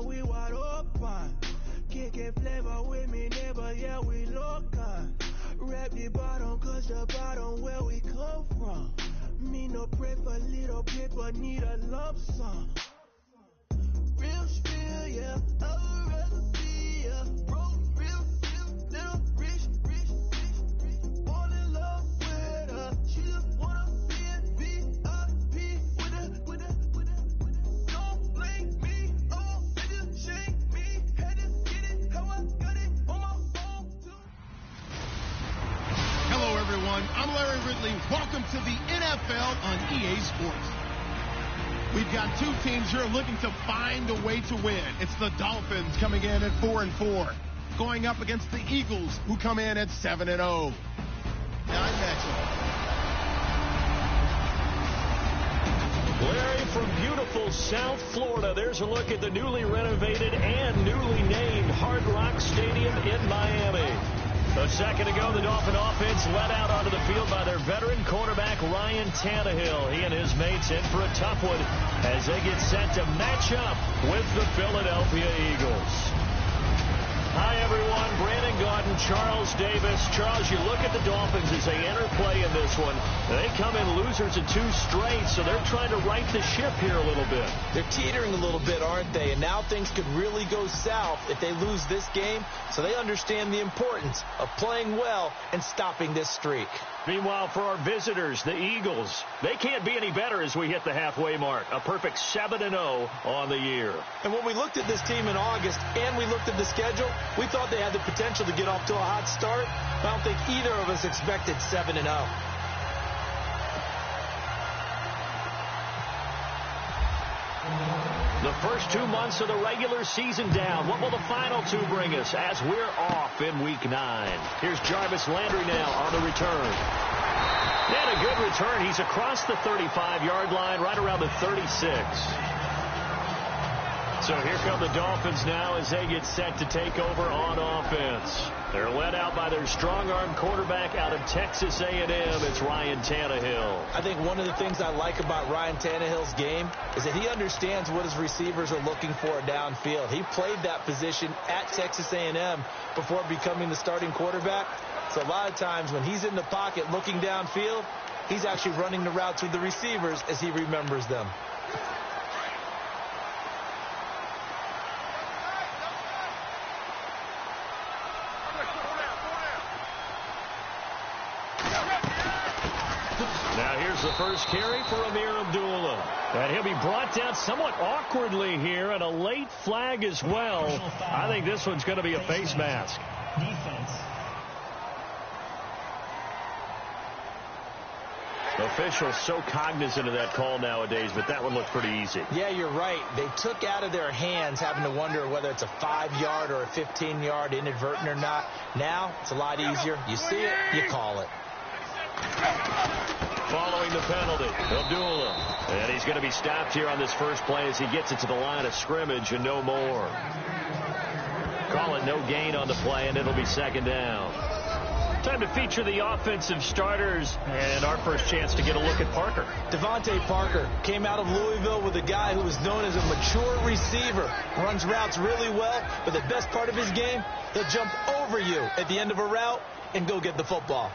we wide open. Kicking flavor with me, neighbor, yeah, we local. Rap the bottom, cause the bottom where we come from. Me no pray for little paper, need a lump sum. Real spill, yeah, I would rather be, yeah. Broke, real, little rich. Fall in love with her, she just wanna be in VIP with her. Don't blame me, oh, nigga, shame me. Had to get it, how I got it on my phone too. Hello, everyone. I'm Larry Ridley. Welcome to the NFL on EA Sports. We've got two teams here looking to find a way to win. It's the Dolphins coming in at 4-4, going up against the Eagles, who come in at 7-0. Non-matchup. Larry, from beautiful South Florida, there's a look at the newly renovated and newly named Hard Rock Stadium in Miami. A second ago, the Dolphin offense led out onto the field by their veteran quarterback, Ryan Tannehill. He and his mates in for a tough one as they get set to match up with the Philadelphia Eagles. Hi, everyone. Brandon Gaudin, Charles Davis. Charles, you look at the Dolphins as they enter play in this one. They come in losers in 2 straight, so they're trying to right the ship here a little bit. They're teetering a little bit, aren't they? And now things could really go south if they lose this game, so they understand the importance of playing well and stopping this streak. Meanwhile, for our visitors, the Eagles, they can't be any better as we hit the halfway mark. A perfect 7-0 on the year. And when we looked at this team in August and we looked at the schedule, we thought they had the potential to get off to a hot start. I don't think either of us expected 7-0. The first 2 months of the regular season down. What will the final 2 bring us as we're off in Week 9? Here's Jarvis Landry now on the return. And a good return. He's across the 35-yard line, right around the 36. So here come the Dolphins now as they get set to take over on offense. They're led out by their strong-arm quarterback out of Texas A&M. It's Ryan Tannehill. I think one of the things I like about Ryan Tannehill's game is that he understands what his receivers are looking for downfield. He played that position at Texas A&M before becoming the starting quarterback. So a lot of times when he's in the pocket looking downfield, he's actually running the routes with the receivers as he remembers them. Now here's the first carry for Amir Abdullah. And he'll be brought down somewhat awkwardly here, and a late flag as well. I think this one's going to be a face mask. Defense. Officials so cognizant of that call nowadays, but that one looked pretty easy. Yeah, you're right. They took out of their hands having to wonder whether it's a 5-yard or a 15-yard inadvertent or not. Now, it's a lot easier. You see it, you call it. Following the penalty, Abdullah. And he's going to be stopped here on this first play as he gets it to the line of scrimmage and no more. Call it no gain on the play, and it'll be second down. Time to feature the offensive starters, and our first chance to get a look at Parker. Devontae Parker came out of Louisville with a guy who was known as a mature receiver. Runs routes really well, but the best part of his game, he'll jump over you at the end of a route and go get the football.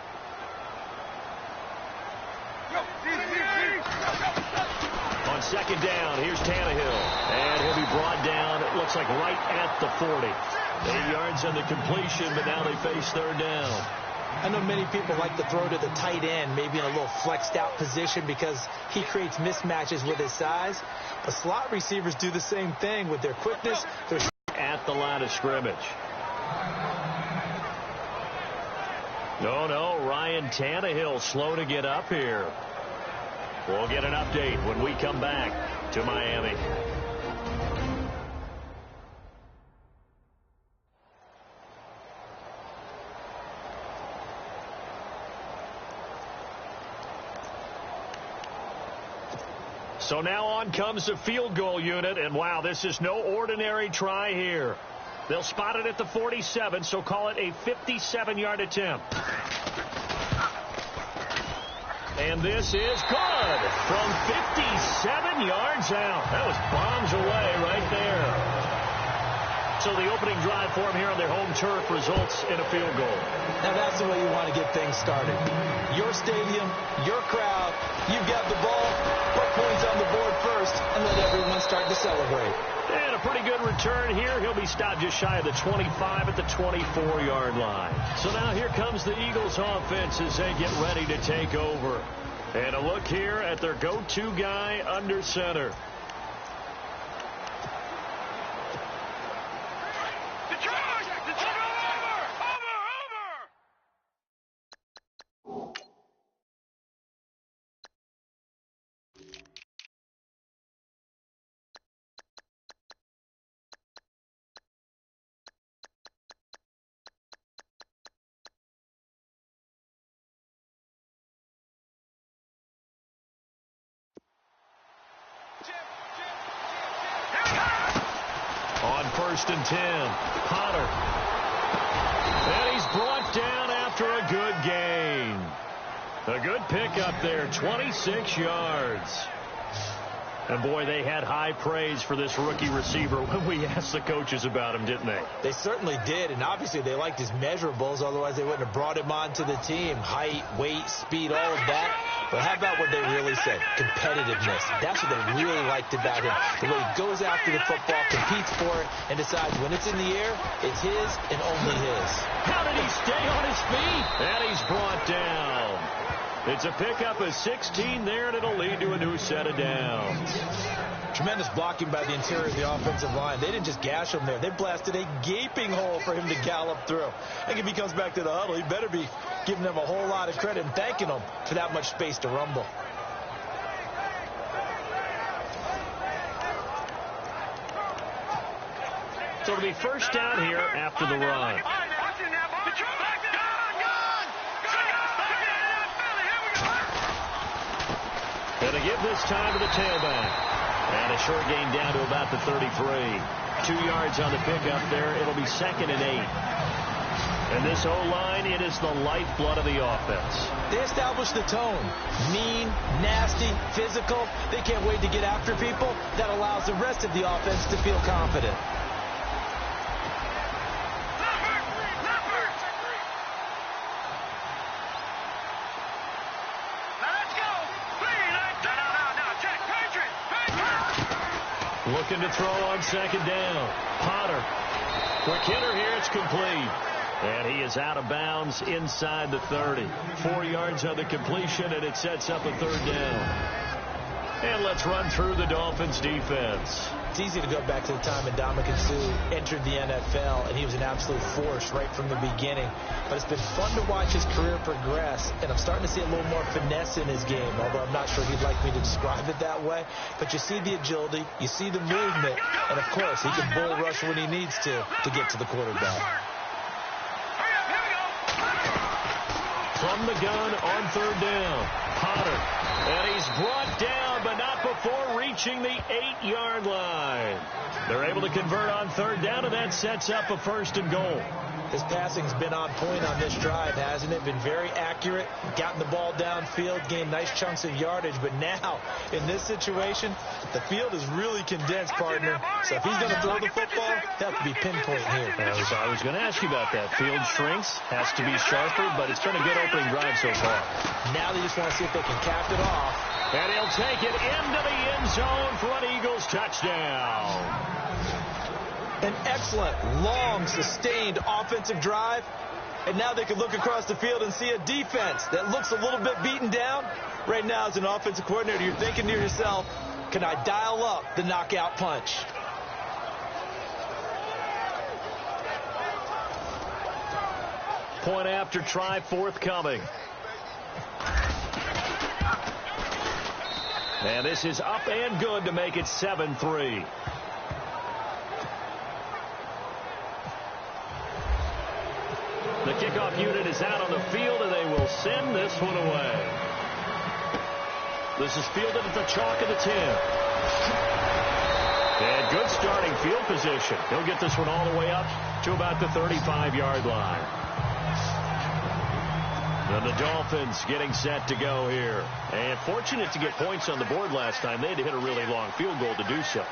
On second down, here's Tannehill. And he'll be brought down, it looks like right at the 40. 8 yards on the completion, but now they face third down. I know many people like to throw to the tight end, maybe in a little flexed out position because he creates mismatches with his size. But slot receivers do the same thing with their quickness. They're at the line of scrimmage. No, Ryan Tannehill slow to get up here. We'll get an update when we come back to Miami. So now on comes the field goal unit, and wow, this is no ordinary try here. They'll spot it at the 47, so call it a 57-yard attempt. And this is good from 57 yards out. That was bombs away right there. So the opening drive for them here on their home turf results in a field goal. Now that's the way you want to get things started. Your stadium, your crowd, you've got the ball, put points on the board first, and let everyone start to celebrate. And a pretty good return here. He'll be stopped just shy of the 25 at the 24-yard line. So now here comes the Eagles offense as they get ready to take over. And a look here at their go-to guy under center. On 1st and 10, Potter. And he's brought down after a good gain. A good pickup there, 26 yards. And, boy, they had high praise for this rookie receiver when we asked the coaches about him, didn't they? They certainly did, and obviously they liked his measurables. Otherwise, they wouldn't have brought him onto the team. Height, weight, speed, all of that. But how about what they really said? Competitiveness. That's what they really liked about him. The way he goes after the football, competes for it, and decides when it's in the air, it's his and only his. How did he stay on his feet? And he's brought down. It's a pickup of 16 there, and it'll lead to a new set of downs. Tremendous blocking by the interior of the offensive line. They didn't just gash him there. They blasted a gaping hole for him to gallop through. I think if he comes back to the huddle, he better be giving them a whole lot of credit and thanking them for that much space to rumble. So it'll be first down here after the run. And to give this time to the tailback. And a short gain down to about the 33. 2 yards on the pickup there. It'll be 2nd and 8. And this O-line, it is the lifeblood of the offense. They established the tone. Mean, nasty, physical. They can't wait to get after people. That allows the rest of the offense to feel confident. Looking to throw on 2nd down. Potter. Quick hitter here. It's complete. And he is out of bounds inside the 30. 4 yards on the completion, and it sets up a 3rd down. And let's run through the Dolphins' defense. It's easy to go back to the time when Ndamukong Suh entered the NFL, and he was an absolute force right from the beginning. But it's been fun to watch his career progress, and I'm starting to see a little more finesse in his game, although I'm not sure he'd like me to describe it that way. But you see the agility, you see the movement, and, of course, he can bull rush when he needs to get to the quarterback. From the gun on 3rd down, Potter. And he's brought down, but not before reaching the 8-yard line. They're able to convert on 3rd down, and that sets up a 1st and goal. His passing's been on point on this drive, hasn't it? Been very accurate, gotten the ball downfield, gained nice chunks of yardage. But now, in this situation, the field is really condensed, partner. So if he's going to throw the football, that could be pinpoint here. I was going to ask you about that. Field shrinks, has to be sharper, but it's been a good opening drive so far. Now they just want to see if they can cap it off. And he'll take it into the end zone for an Eagles touchdown. An excellent, long, sustained offensive drive. And now they can look across the field and see a defense that looks a little bit beaten down. Right now, as an offensive coordinator, you're thinking to yourself, can I dial up the knockout punch? Point after try forthcoming. And this is up and good to make it 7-3. The kickoff unit is out on the field, and they will send this one away. This is fielded at the chalk of the 10. And good starting field position. He'll get this one all the way up to about the 35-yard line. And the Dolphins getting set to go here. And fortunate to get points on the board last time. They had to hit a really long field goal to do so.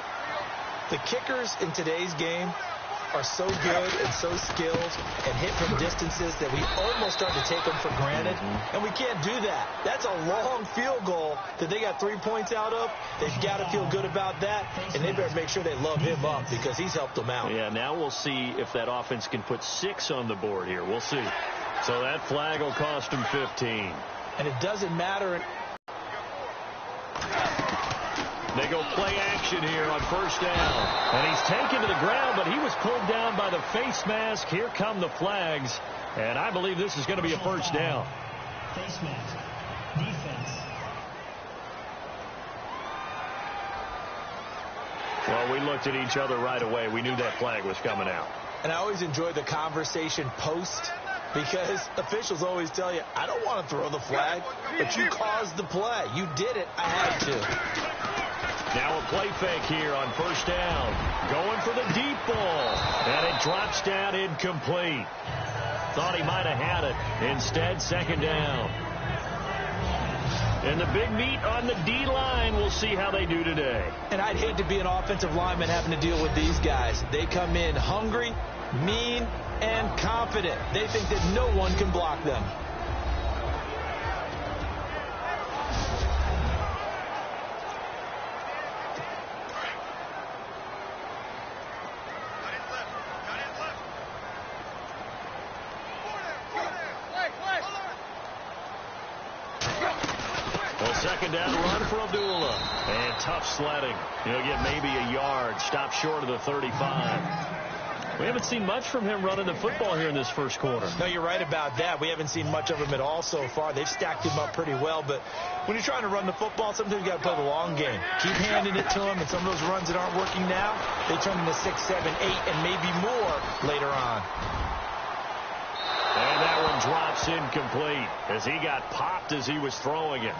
The kickers in today's game are so good and so skilled and hit from distances that we almost start to take them for granted, and we can't do that. That's a long field goal that they got 3 points out of. They've got to feel good about that, and they better make sure they love him up because he's helped them out. Yeah, now we'll see if that offense can put 6 on the board here. We'll see. So that flag will cost him 15. And it doesn't matter. They go play action here on first down. And he's taken to the ground, but he was pulled down by the face mask. Here come the flags. And I believe this is going to be a first down. Face mask. Defense. Well, we looked at each other right away. We knew that flag was coming out. And I always enjoy the conversation post because officials always tell you, I don't want to throw the flag, but you caused the play. You did it. I had to. Now a play fake here on first down. Going for the deep ball. And it drops down incomplete. Thought he might have had it. Instead, second down. And the big meat on the D-line. We'll see how they do today. And I'd hate to be an offensive lineman having to deal with these guys. They come in hungry, mean, and confident. They think that no one can block them. Second down run for Abdullah. And tough sledding. He'll get maybe a yard. Stop short of the 35. We haven't seen much from him running the football here in this first quarter. No, you're right about that. We haven't seen much of him at all so far. They've stacked him up pretty well. But when you're trying to run the football, sometimes you got to play the long game. Keep handing it to him. And some of those runs that aren't working now, they turn into 6, 7, 8, and maybe more later on. And that one drops incomplete as he got popped as he was throwing it.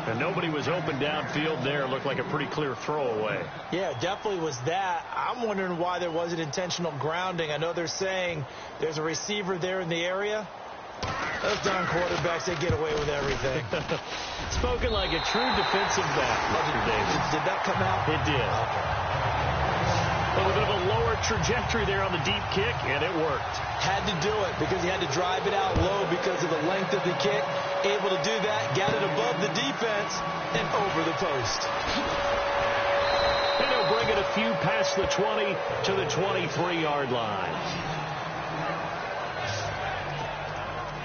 And nobody was open downfield there. Looked like a pretty clear throwaway. Yeah, definitely was that. I'm wondering why there wasn't intentional grounding. I know they're saying there's a receiver there in the area. Those darn quarterbacks, they get away with everything. Spoken like a true defensive back, Mr. Davis. Did that come out? It did. Okay. A little bit of a lower trajectory there on the deep kick, and it worked. Had to do it because he had to drive it out low because of the length of the kick. Able to do that, got it above the defense, and over the post. And he'll bring it a few past the 20 to the 23-yard line.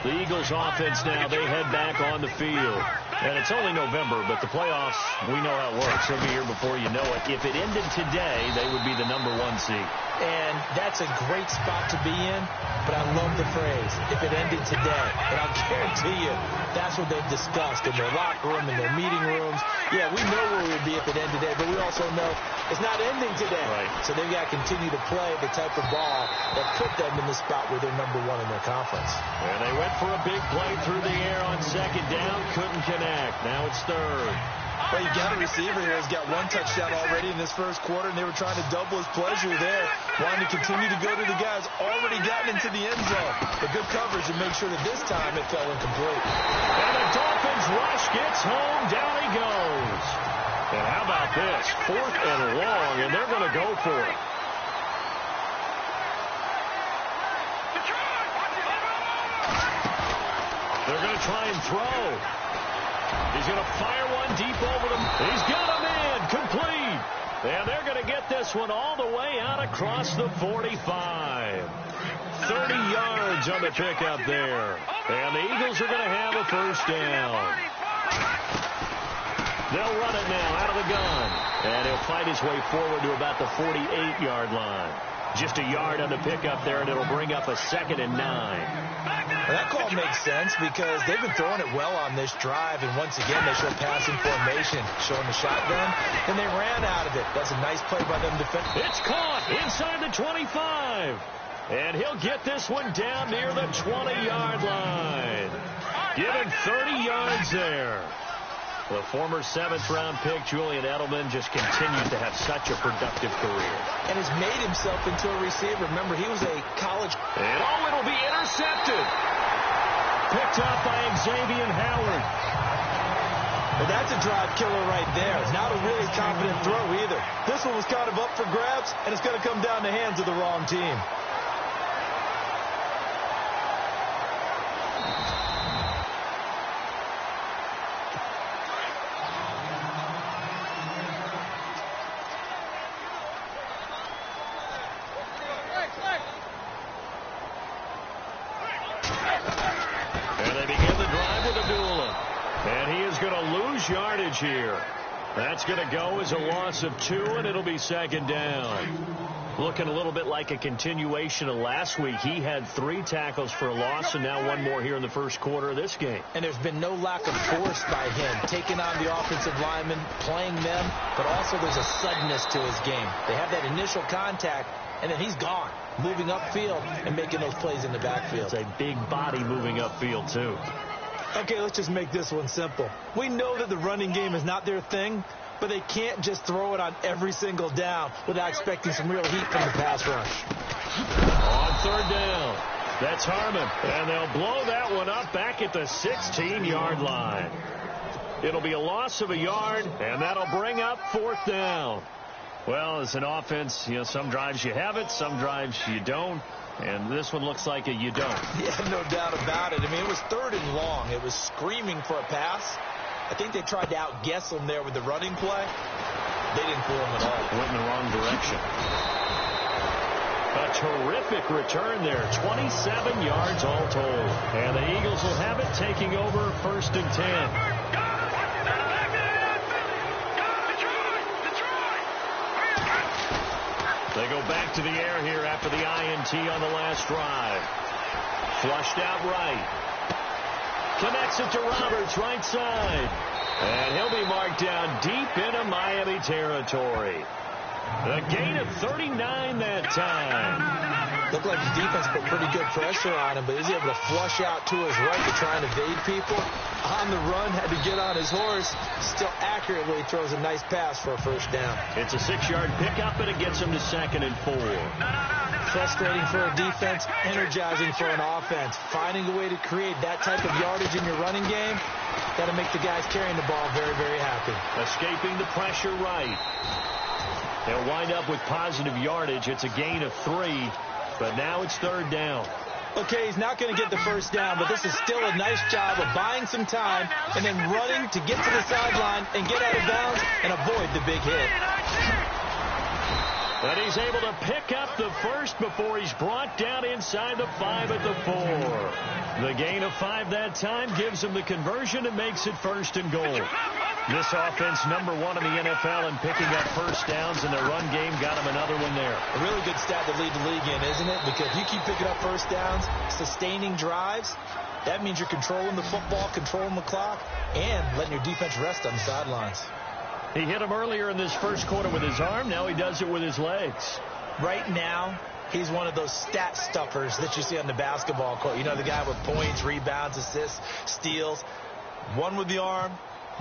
The Eagles offense now, they head back on the field. And it's only November, but the playoffs, we know how it works. They'll be here before you know it. If it ended today, they would be the #1 seed. And that's a great spot to be in, but I love the phrase, if it ended today. And I'll guarantee you, that's what they've discussed in their locker room, in their meeting rooms. Yeah, we know where we would be if it ended today, but we also know it's not ending today. Right. So they've got to continue to play the type of ball that put them in the spot where they're #1 in their conference. And they went for a big play through the air on second down, couldn't connect. Now it's third. Well, you got a receiver here who's got 1 touchdown already in this first quarter, and they were trying to double his pleasure there, wanting to continue to go to the guys already gotten into the end zone. But good coverage to make sure that this time it fell incomplete. And the Dolphins rush gets home. Down he goes. And how about this? 4th and long, and they're going to go for it. They're going to try and throw. He's going to fire one deep over them. He's got him in. Complete. And they're going to get this one all the way out across the 45. 30 yards on the pickup there. And the Eagles are going to have a first down. They'll run it now out of the gun. And he'll fight his way forward to about the 48-yard line. Just a yard on the pickup there, and it'll bring up a 2nd and 9. Well, that call makes sense because they've been throwing it well on this drive, and once again they show passing formation, showing the shotgun, and they ran out of it. That's a nice play by them defending. It's caught inside the 25, and he'll get this one down near the 20-yard line. Given 30 yards there. The former 7th-round pick, Julian Edelman, just continues to have such a productive career. And has made himself into a receiver. Remember, he was a college... And it'll be intercepted. Picked up by Xavier Howard. Well, that's a drive killer right there. It's not a really confident throw either. This one was kind of up for grabs, and it's going to come down the hands of the wrong team. Yardage here. That's going to go as a loss of 2, and it'll be second down. Looking a little bit like a continuation of last week. He had 3 tackles for a loss, and now 1 more here in the first quarter of this game. And there's been no lack of force by him, taking on the offensive linemen, playing them, but also there's a suddenness to his game. They have that initial contact, and then he's gone, moving upfield and making those plays in the backfield. It's a big body moving upfield, too. Okay, let's just make this one simple. We know that the running game is not their thing, but they can't just throw it on every single down without expecting some real heat from the pass rush. On third down, that's Harmon, and they'll blow that one up back at the 16-yard line. It'll be a loss of a yard, and that'll bring up 4th down. Well, as an offense, some drives you have it, some drives you don't. And this one looks like a you don't. Yeah, no doubt about it. I mean, it was 3rd and long. It was screaming for a pass. I think they tried to outguess him there with the running play. They didn't fool him at all. Went in the wrong direction. A terrific return there. 27 yards all told. And the Eagles will have it, taking over 1st and 10. They go back to the air here after the INT on the last drive. Flushed out right. Connects it to Roberts, right side. And he'll be marked down deep into Miami territory. A gain of 39 that time. Looked like the defense put pretty good pressure on him, but he's able to flush out to his right to try and evade people. On the run, had to get on his horse. Still accurately throws a nice pass for a 1st down. It's a 6-yard pickup, and it gets him to 2nd and 4. Frustrating for a defense, energizing for an offense. Finding a way to create that type of yardage in your running game, got to make the guys carrying the ball very, very happy. Escaping the pressure right. They'll wind up with positive yardage. It's a gain of 3, but now it's 3rd down. Okay, he's not going to get the 1st down, but this is still a nice job of buying some time and then running to get to the sideline and get out of bounds and avoid the big hit. But he's able to pick up the 1st before he's brought down inside the 5 at the 4. The gain of 5 that time gives him the conversion and makes it 1st and goal. This offense #1 in the NFL in picking up 1st downs, and the run game got him another one there. A really good stat to lead the league in, isn't it? Because if you keep picking up 1st downs, sustaining drives, that means you're controlling the football, controlling the clock, and letting your defense rest on the sidelines. He hit him earlier in this first quarter with his arm. Now he does it with his legs. Right now, he's one of those stat stuffers that you see on the basketball court. You know, the guy with points, rebounds, assists, steals. One with the arm,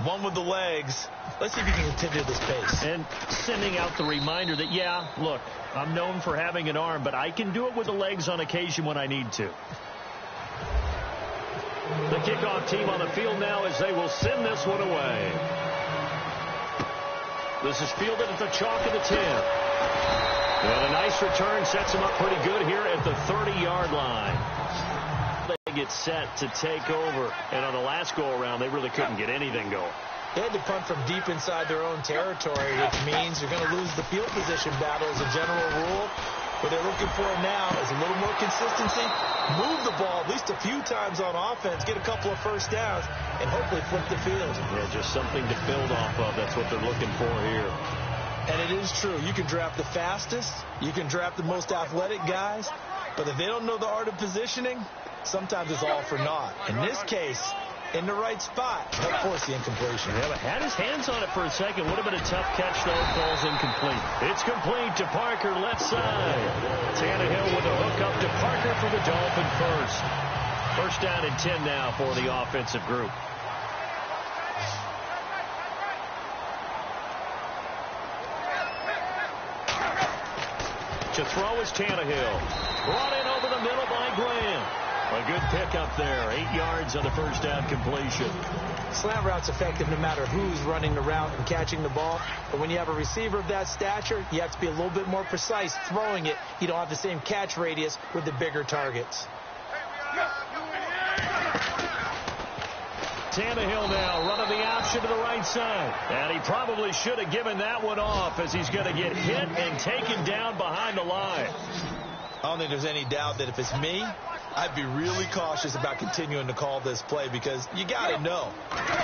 one with the legs. Let's see if he can continue this pace. And sending out the reminder that, yeah, look, I'm known for having an arm, but I can do it with the legs on occasion when I need to. The kickoff team on the field now as they will send this one away. This is fielded at the chalk of the 10. And a nice return sets him up pretty good here at the 30-yard line. They get set to take over. And on the last go-around, they really couldn't get anything going. They had to punt from deep inside their own territory, which means you're going to lose the field position battle as a general rule. What they're looking for now is a little more consistency, move the ball at least a few times on offense, get a couple of 1st downs, and hopefully flip the field. Yeah, just something to build off of. That's what they're looking for here. And it is true. You can draft the fastest, you can draft the most athletic guys, but if they don't know the art of positioning, sometimes it's all for naught. In this case, in the right spot, they'll force the incompletion. Yeah, but had his hands on it for a second. Would have been a tough catch, though. Falls incomplete. It's complete to Parker, left side. Tannehill with a hook up to Parker for the Dolphin 1st. 1st down and 10 now for the offensive group. To throw is Tannehill. Brought in over the middle by Graham. A good pickup there. 8 yards on the first down completion. Slant route's effective no matter who's running the route and catching the ball. But when you have a receiver of that stature, you have to be a little bit more precise throwing it. You don't have the same catch radius with the bigger targets. Tannehill now running the option to the right side. And he probably should have given that one off as he's going to get hit and taken down behind the line. I don't think there's any doubt that if it's me, I'd be really cautious about continuing to call this play because you got to know.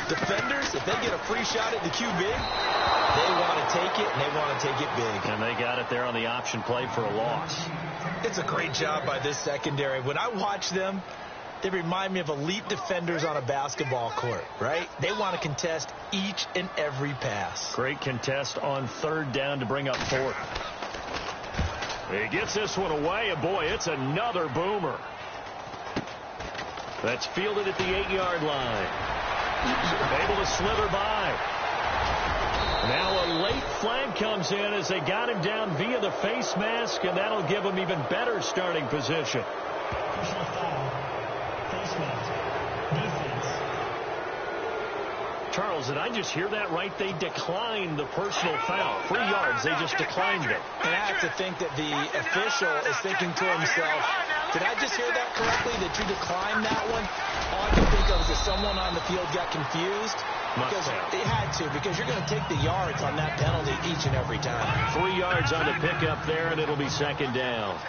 Defenders, if they get a free shot at the QB, they want to take it, and they want to take it big. And they got it there on the option play for a loss. It's a great job by this secondary. When I watch them, they remind me of elite defenders on a basketball court, right? They want to contest each and every pass. Great contest on third down to bring up fourth. He gets this one away, and boy, it's another boomer. That's fielded at the 8-yard line. Able to slither by. Now a late flag comes in as they got him down via the face mask, and that'll give him even better starting position. Personal foul. Face mask. Defense. Charles, did I just hear that right? They declined the personal foul. 3 yards, they just declined it. And I have to think that the official is thinking to himself, did I just hear that correctly, that you declined that one? All I can think of is that someone on the field got confused. Because they had to, because you're going to take the yards on that penalty each and every time. 3 yards on the pickup there, and it'll be second down.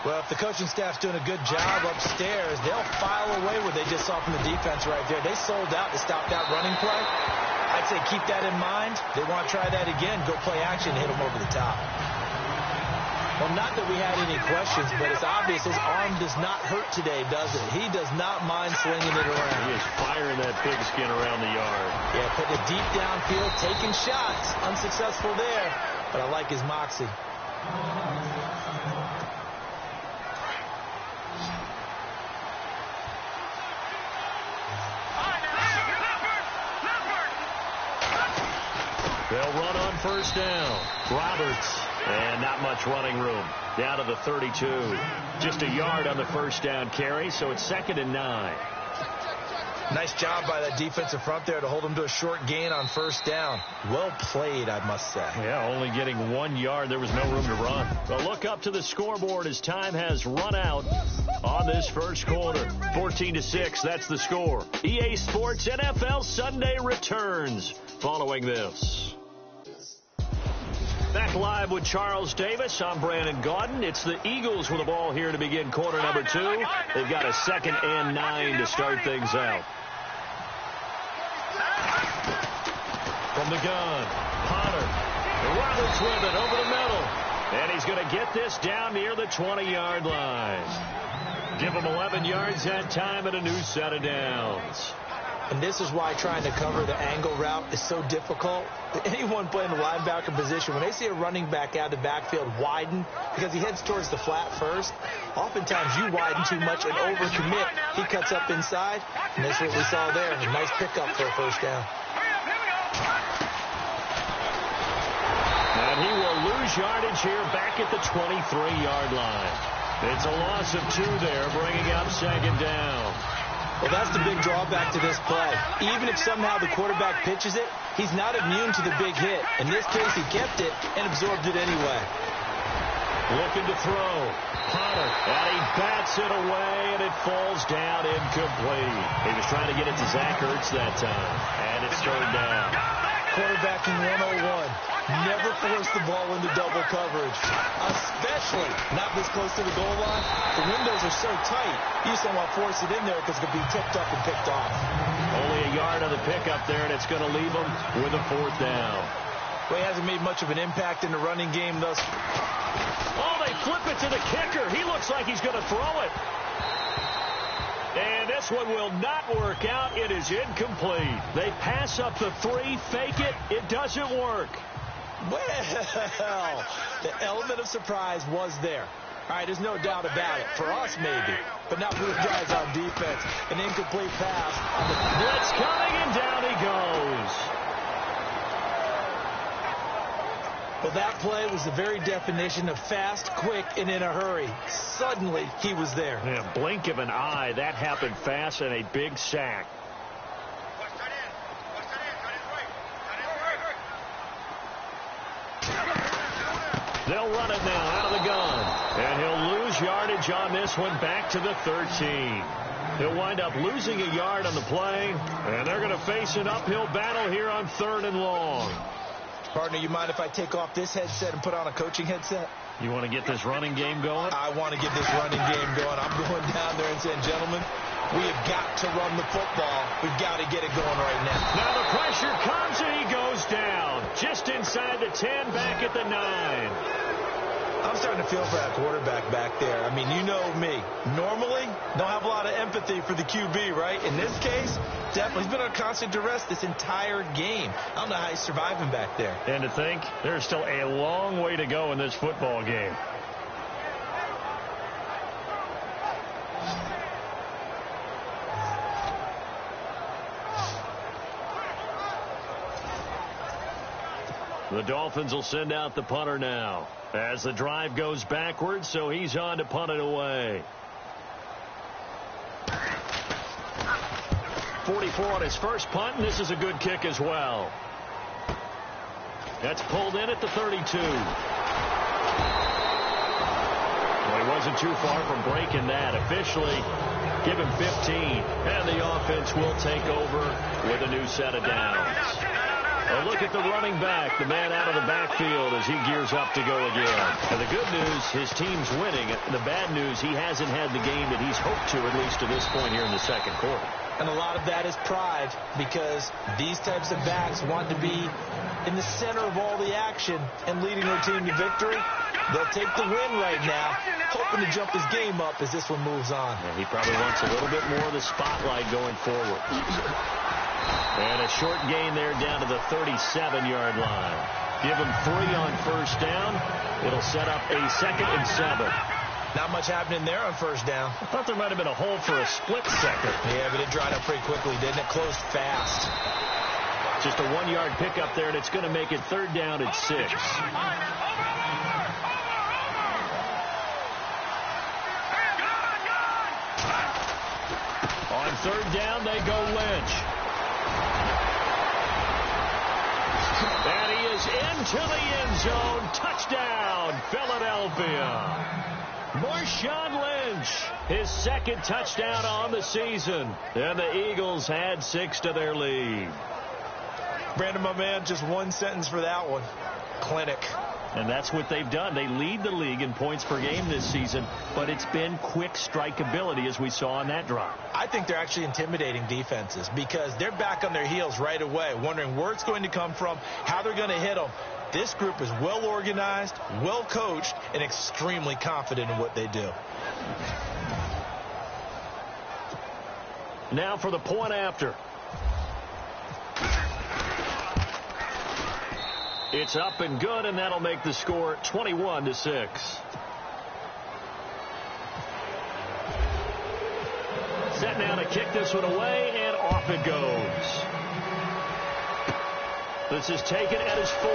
Well, if the coaching staff's doing a good job upstairs, they'll file away what they just saw from the defense right there. They sold out to stop that running play. I'd say keep that in mind. They want to try that again, go play action, hit them over the top. Well, not that we had any questions, but it's obvious his arm does not hurt today, does it? He does not mind slinging it around. He is firing that pigskin around the yard. Yeah, putting it deep downfield, taking shots. Unsuccessful there, but I like his moxie. They'll run on first down. Roberts. And not much running room. Down to the 32. Just a yard on the first down carry, so it's 2nd and 9. Nice job by that defensive front there to hold them to a short gain on first down. Well played, I must say. Yeah, only getting 1 yard. There was no room to run. But look up to the scoreboard as time has run out on this first quarter. 14-6, that's the score. EA Sports NFL Sunday returns following this. Back live with Charles Davis. I'm Brandon Gaudin. It's the Eagles with the ball here to begin quarter number 2. They've got a 2nd and 9 to start things out. From the gun, Potter. Roberts with it over the middle. And he's going to get this down near the 20-yard line. Give him 11 yards that time and a new set of downs. And this is why trying to cover the angle route is so difficult. Anyone playing the linebacker position, when they see a running back out of the backfield widen because he heads towards the flat first, oftentimes you widen too much and overcommit. He cuts up inside, and that's what we saw there. A nice pickup for a first down. And he will lose yardage here back at the 23-yard line. It's a loss of 2 there, bringing up 2nd down. Well, that's the big drawback to this play. Even if somehow the quarterback pitches it, he's not immune to the big hit. In this case, he kept it and absorbed it anyway. Looking to throw. Potter. And he bats it away, and it falls down incomplete. He was trying to get it to Zach Ertz that time, and it's third down. Quarterbacking 101. Never force the ball into double coverage, especially not this close to the goal line. The windows are so tight, you just don't want to force it in there because it could be tipped up and picked off. Only a yard on the pickup there, and it's going to leave them with a 4th down. Well, he hasn't made much of an impact in the running game thus. Oh, they flip it to the kicker. He looks like he's going to throw it. And this one will not work out. It is incomplete. They pass up the 3, fake it. It doesn't work. Well, the element of surprise was there. All right, there's no doubt about it. For us, maybe, but not for the guys on defense. An incomplete pass. On the blitz coming, and down he goes. Well, that play was the very definition of fast, quick, and in a hurry. Suddenly, he was there. Yeah, blink of an eye. That happened fast and a big sack. They'll run it now out of the gun. And he'll lose yardage on this one back to the 13. He'll wind up losing a yard on the play. And they're going to face an uphill battle here on 3rd and long. Partner, you mind if I take off this headset and put on a coaching headset? You want to get this running game going? I want to get this running game going. I'm going down there and saying, gentlemen, we have got to run the football. We've got to get it going right now. Now the pressure comes and he goes down. Just inside the 10, back at the 9. I'm starting to feel for that quarterback back there. I mean, you know me. Normally, don't have a lot of empathy for the QB, right? In this case, definitely. He's been on constant duress this entire game. I don't know how he's surviving back there. And to think, there's still a long way to go in this football game. The Dolphins will send out the punter now as the drive goes backwards, so he's on to punt it away. 44 on his first punt, and this is a good kick as well. That's pulled in at the 32. Well, he wasn't too far from breaking that. Officially, give him 15, and the offense will take over with a new set of downs. A look at the running back, the man out of the backfield as he gears up to go again. And the good news, his team's winning. The bad news, he hasn't had the game that he's hoped to, at least to this point here in the second quarter. And a lot of that is pride, because these types of backs want to be in the center of all the action and leading their team to victory. They'll take the win right now, hoping to jump his game up as this one moves on. And he probably wants a little bit more of the spotlight going forward. And a short gain there down to the 37-yard line. Give him 3 on first down. It'll set up a 2nd and 7. Not much happening there on first down. I thought there might have been a hole for a split second. Yeah, but it dried up pretty quickly, didn't it? Closed fast. Just a 1-yard pickup there, and it's going to make it 3rd down and 6. On 3rd down, they go Lynch. And he is into the end zone. Touchdown, Philadelphia. Marshawn Lynch, his 2nd touchdown on the season. And the Eagles add 6 to their lead. Brandon, my man, just one sentence for that one. Clinic. And that's what they've done. They lead the league in points per game this season, but it's been quick strikeability as we saw on that drive. I think they're actually intimidating defenses because they're back on their heels right away, wondering where it's going to come from, how they're going to hit them. This group is well organized, well coached, and extremely confident in what they do. Now for the point after. It's up and good, and that'll make the score 21-6. Set now to kick this one away, and off it goes. This is taken at his 4.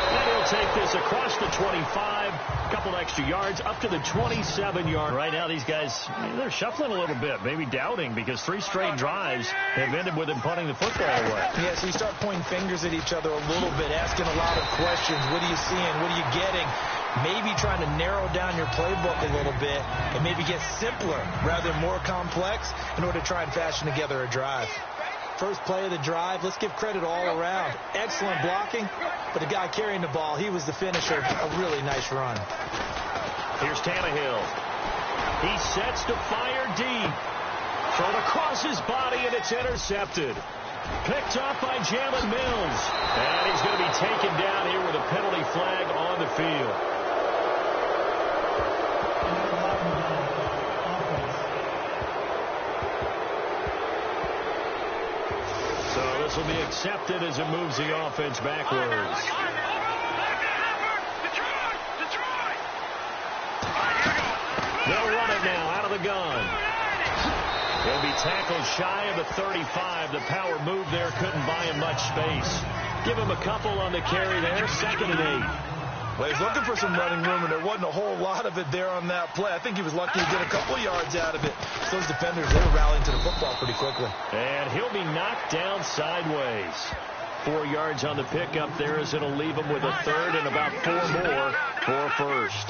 And he'll take this across the 25, a couple extra yards, up to the 27-yard. Right now, these guys, they're shuffling a little bit, maybe doubting, because 3 straight drives have ended with him punting the football away. Yeah, so you start pointing fingers at each other a little bit, asking a lot of questions. What are you seeing? What are you getting? Maybe trying to narrow down your playbook a little bit and maybe get simpler rather than more complex in order to try and fashion together a drive. First play of the drive, let's give credit all around. Excellent blocking, but the guy carrying the ball, he was the finisher. A really nice run. Here's Tannehill. He sets to fire deep. Thrown across his body, and it's intercepted. Picked off by Jalen Mills. And he's going to be taken down here with a penalty flag on the field. So this will be accepted as it moves the offense backwards. They'll run it now out of the gun. He'll be tackled shy of the 35. The power move there couldn't buy him much space. Give him a couple on the carry there. 2nd and 8. Well, he's looking for some running room, and there wasn't a whole lot of it there on that play. I think he was lucky to get a couple yards out of it. So those defenders, they were rallying to the football pretty quickly. And he'll be knocked down sideways. 4 yards on the pickup there as it'll leave him with a 3rd and about 4 more for a 1st.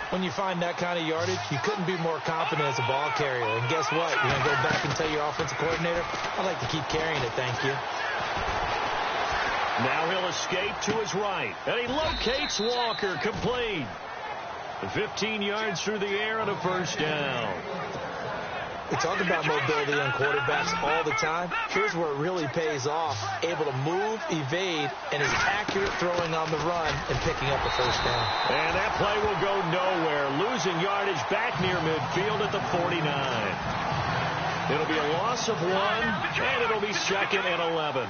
When you find that kind of yardage, you couldn't be more confident as a ball carrier. And guess what? You're going to go back and tell your offensive coordinator, I'd like to keep carrying it, thank you. Now he'll escape to his right. And he locates Walker, complete. 15 yards through the air and a 1st down. We talk about mobility on quarterbacks all the time. Here's where it really pays off. Able to move, evade, and is accurate throwing on the run and picking up a 1st down. And that play will go nowhere. Losing yardage back near midfield at the 49. It'll be a loss of 1, and it'll be 2nd and 11.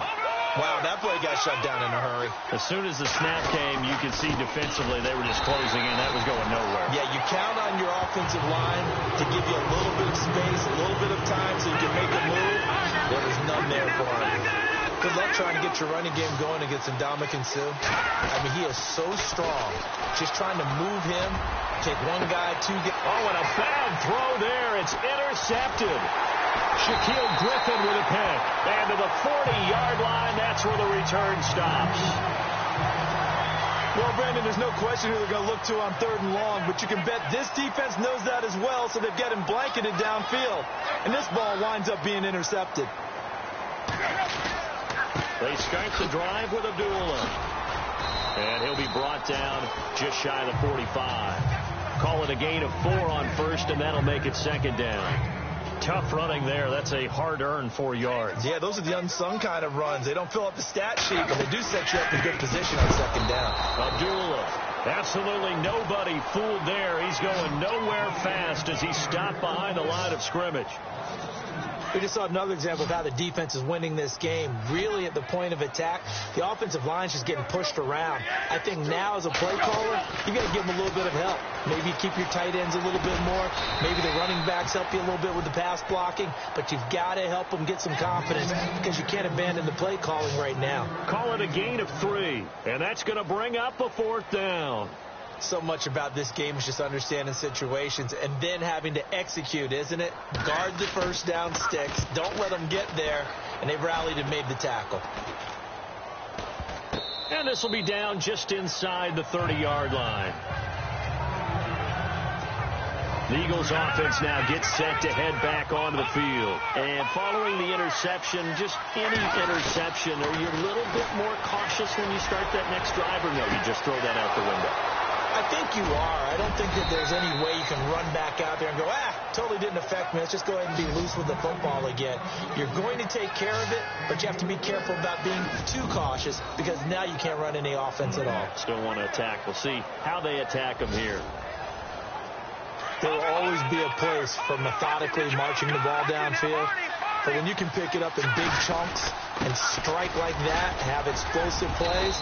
Wow, that play got shut down in a hurry. As soon as the snap came, you could see defensively they were just closing in. That was going nowhere. Yeah, you count on your offensive line to give you a little bit of space, a little bit of time so you can make a move. There was none there for him. Good luck trying to get your running game going against Ndamukong Suh. I mean, he is so strong. Just trying to move him, take one guy, 2 guys. Oh, and a bad throw there. It's intercepted. Shaquille Griffin with a pick. And to the 40-yard line, that's where the return stops. Well, Brandon, there's no question who they're going to look to on 3rd and long, but you can bet this defense knows that as well, so they've got him blanketed downfield. And this ball winds up being intercepted. They start the drive with Abdullah. And he'll be brought down just shy of the 45. Call it a gain of 4 on 1st, and that'll make it 2nd down. Tough running there. That's a hard-earned 4 yards. Yeah, those are the unsung kind of runs. They don't fill up the stat sheet, but they do set you up in good position on 2nd down. Abdullah, absolutely nobody fooled there. He's going nowhere fast as he stopped behind the line of scrimmage. We just saw another example of how the defense is winning this game. Really at the point of attack, the offensive line's just getting pushed around. I think now as a play caller, you got to give them a little bit of help. Maybe keep your tight ends a little bit more. Maybe the running backs help you a little bit with the pass blocking. But you've got to help them get some confidence because you can't abandon the play calling right now. Call it a gain of 3, and that's going to bring up a 4th down. So much about this game is just understanding situations and then having to execute, isn't it? Guard the 1st down sticks. Don't let them get there. And they've rallied and made the tackle. And this will be down just inside the 30-yard line. The Eagles offense now gets set to head back onto the field. And following the interception, just any interception, are you a little bit more cautious when you start that next drive, or no, you just throw that out the window? I think you are. I don't think that there's any way you can run back out there and go, totally didn't affect me. Let's just go ahead and be loose with the football again. You're going to take care of it, but you have to be careful about being too cautious because now you can't run any offense at all. Still want to attack. We'll see how they attack them here. There will always be a place for methodically marching the ball downfield. But when you can pick it up in big chunks and strike like that, have explosive plays,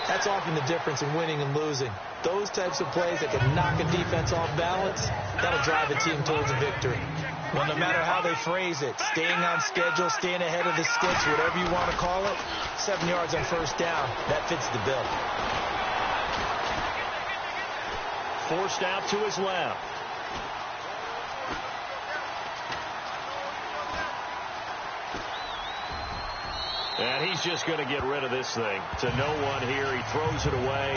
that's often the difference in winning and losing. Those types of plays that can knock a defense off balance, that'll drive a team towards a victory. Well, no matter how they phrase it, staying on schedule, staying ahead of the sticks, whatever you want to call it, 7 yards on 1st down, that fits the bill. Forced out to his left. And he's just going to get rid of this thing. To no one here. He throws it away,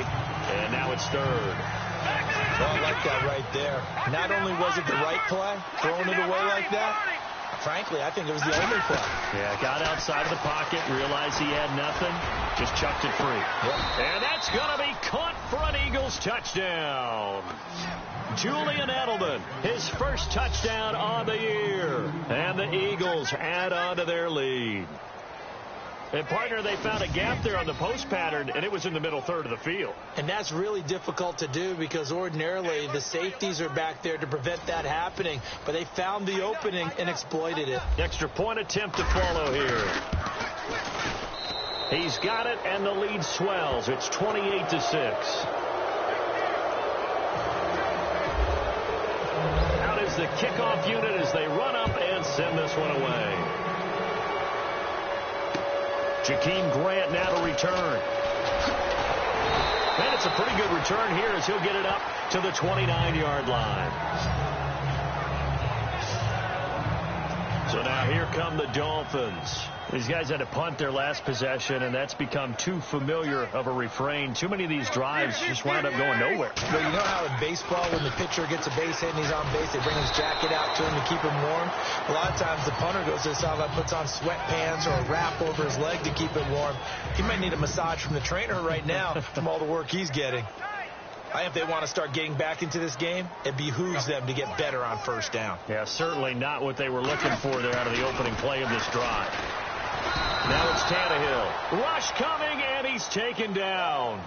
and now it's 3rd. Well, I like that right there. Not only was it the right play, throwing it away like that, frankly, I think it was the only play. Yeah, got outside of the pocket, realized he had nothing, just chucked it free. Yep. And that's going to be caught for an Eagles touchdown. Julian Edelman, his 1st touchdown on the year. And the Eagles add on to their lead. And, partner, they found a gap there on the post pattern, and it was in the middle 3rd of the field. And that's really difficult to do because ordinarily the safeties are back there to prevent that happening. But they found the opening and exploited it. Extra point attempt to follow here. He's got it, and the lead swells. It's 28-6. Out is the kickoff unit as they run up and send this one away. Jakeem Grant now to return. And it's a pretty good return here as he'll get it up to the 29-yard line. So now here come the Dolphins. These guys had to punt their last possession, and that's become too familiar of a refrain. Too many of these drives just wound up going nowhere. But you know how in baseball, when the pitcher gets a base hit and he's on base, they bring his jacket out to him to keep him warm? A lot of times the punter goes to the sideline, puts on sweatpants or a wrap over his leg to keep it warm. He might need a massage from the trainer right now from all the work he's getting. I think if they want to start getting back into this game, it behooves them to get better on first down. Yeah, certainly not what they were looking for there out of the opening play of this drive. Now it's Tannehill. Rush coming, and he's taken down.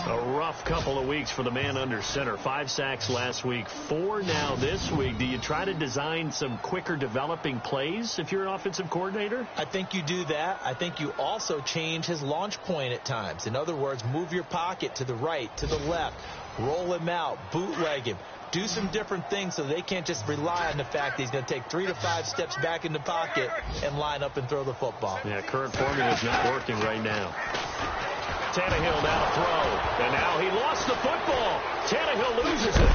A rough couple of weeks for the man under center. 5 sacks last week, 4 now this week. Do you try to design some quicker developing plays if you're an offensive coordinator? I think you do that. I think you also change his launch point at times. In other words, move your pocket to the right, to the left, roll him out, bootleg him. Do some different things so they can't just rely on the fact that he's going to take 3 to 5 steps back in the pocket and line up and throw the football. Yeah, current formula is not working right now. Tannehill now to throw. And now he lost the football. Tannehill loses it.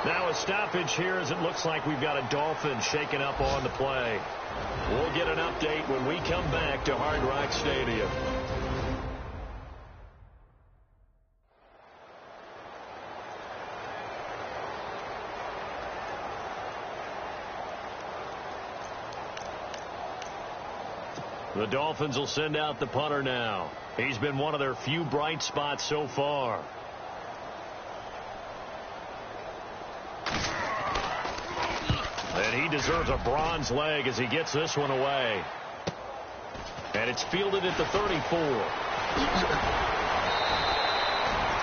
Now a stoppage here as it looks like we've got a Dolphin shaking up on the play. We'll get an update when we come back to Hard Rock Stadium. The Dolphins will send out the punter now. He's been one of their few bright spots so far. And he deserves a bronze leg as he gets this one away. And it's fielded at the 34.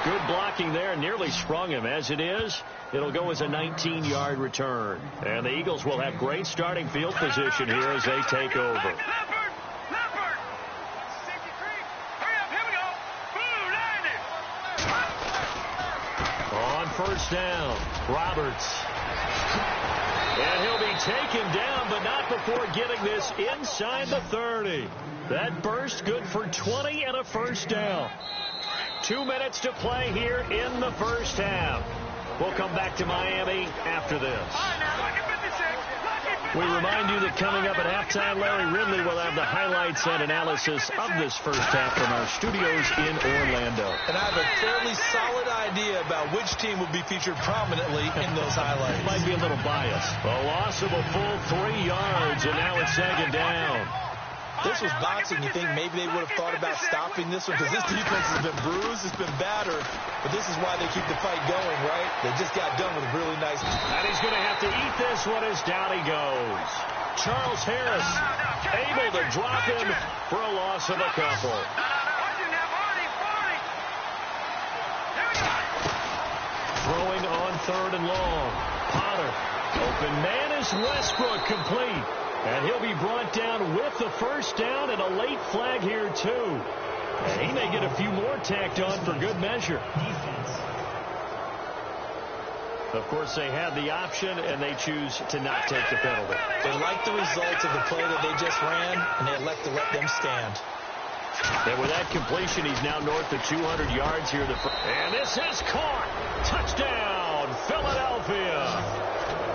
Good blocking there. Nearly sprung him. As it is, it'll go as a 19-yard return. And the Eagles will have great starting field position here as they take over. On first down, Roberts. And he'll be taken down, but not before getting this inside the 30. That burst good for 20 and a first down. 2 minutes to play here in the first half. We'll come back to Miami after this. We remind you that coming up at halftime, Larry Ridley will have the highlights and analysis of this first half from our studios in Orlando. And I have a fairly solid idea about which team will be featured prominently in those highlights. Might be a little biased. A loss of a full 3 yards, and now it's second down. This was boxing. You think maybe they would have thought about stopping this one because this defense has been bruised, it's been battered, but this is why they keep the fight going, right? They just got done with a really nice. And he's going to have to eat this one as down he goes. Charles Harris able to drop him for a loss of a couple. Throwing on 3rd and long. Potter. Open man is Westbrook, complete. And he'll be brought down with the first down and a late flag here, too. And he may get a few more tacked on for good measure. Of course, they have the option, and they choose to not take the penalty. They like the results of the play that they just ran, and they elect to let them stand. And with that completion, he's now north of 200 yards here. And this is caught. Touchdown, Philadelphia.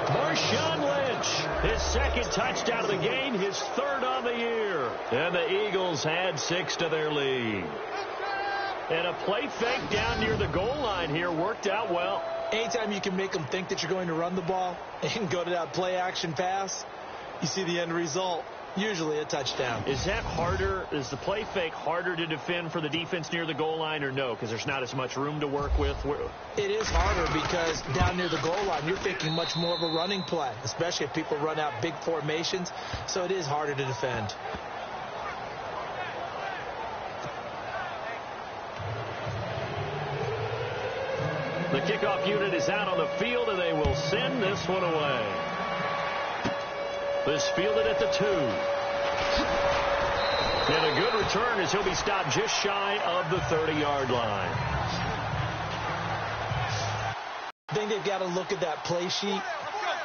Marshawn Lynch, his second touchdown of the game, his 3rd on the year. And the Eagles add 6 to their lead. And a play fake down near the goal line here worked out well. Anytime you can make them think that you're going to run the ball and go to that play action pass, you see the end result. Usually a touchdown. Is that harder? Is the play fake harder to defend for the defense near the goal line or no? Because there's not as much room to work with? It is harder because down near the goal line, you're thinking much more of a running play, especially if people run out big formations. So it is harder to defend. The kickoff unit is out on the field, and they will send this one away. This fielded at the 2. And a good return as he'll be stopped just shy of the 30-yard line. I think they've got to look at that play sheet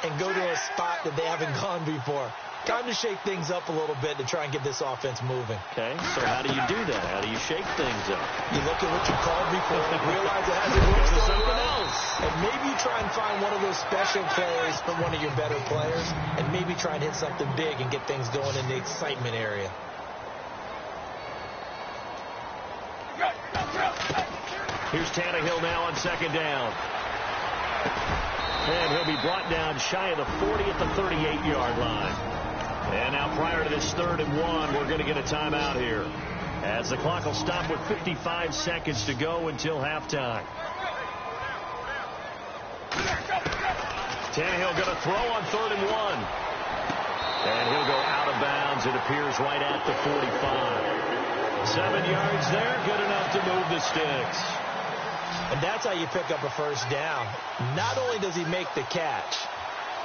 and go to a spot that they haven't gone before. Time to shake things up a little bit to try and get this offense moving. Okay, so how do you do that? How do you shake things up? You look at what you called before and realize it hasn't worked so something well. else. And maybe you try and find one of those special plays from one of your better players, and maybe try and hit something big and get things going in the excitement area. Here's Tannehill now on second down. And he'll be brought down shy of the 40 at the 38-yard line. And now prior to this 3rd and 1, we're going to get a timeout here, as the clock will stop with 55 seconds to go until halftime. Tannehill going to throw on 3rd and 1. And he'll go out of bounds, it appears, right at the 45. 7 yards there, good enough to move the sticks. And that's how you pick up a first down. Not only does he make the catch,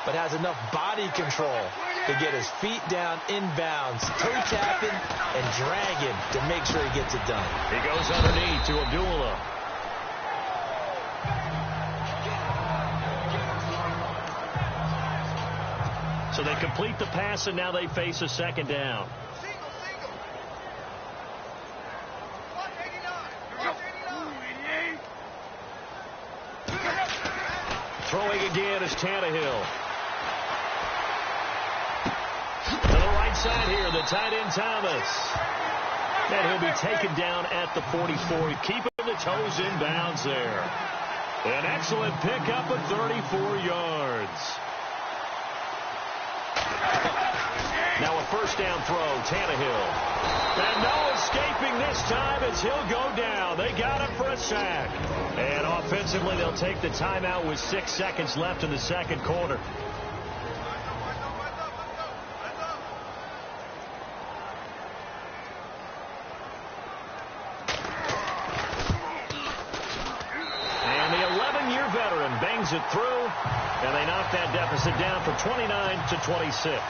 but has enough body control to get his feet down inbounds, toe tapping and dragging to make sure he gets it done. He goes underneath to Abdullah. So they complete the pass, and now they face a second down. Throwing again is Tannehill. To the right side here, the tight end Thomas. And he'll be taken down at the 44, keeping the toes in bounds there. An excellent pickup of 34 yards. Now a first down throw, Tannehill. And no escaping this time as he'll go down. They got him for a sack. And offensively, they'll take the timeout with 6 seconds left in the second quarter. And the 11-year veteran bangs it through, and they knock that deficit down from 29 to 26.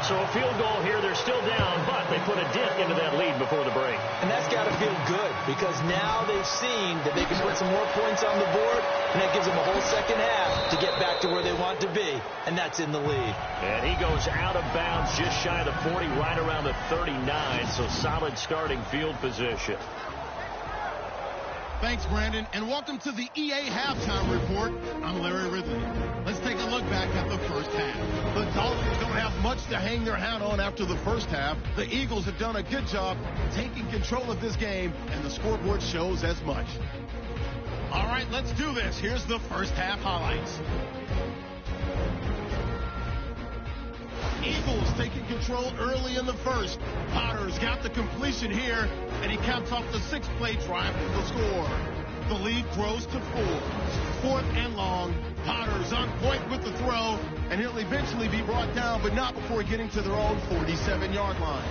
So a field goal here, they're still down, but they put a dent into that lead before the break. And that's got to feel good, because now they've seen that they can put some more points on the board, and that gives them a whole second half to get back to where they want to be, and that's in the lead. And he goes out of bounds just shy of the 40, right around the 39, so solid starting field position. Thanks, Brandon, and welcome to the EA Halftime Report. I'm Larry Ridley. Let's take a look back at the first half. The Dolphins don't have much to hang their hat on after the first half. The Eagles have done a good job taking control of this game, and the scoreboard shows as much. All right, let's do this. Here's the first half highlights. Eagles taking control early in the first. Potter's got the completion here, and he caps off the 6-play drive with the score. The lead grows to 4. 4th and long. Potter's on point with the throw, and he'll eventually be brought down, but not before getting to their own 47-yard line.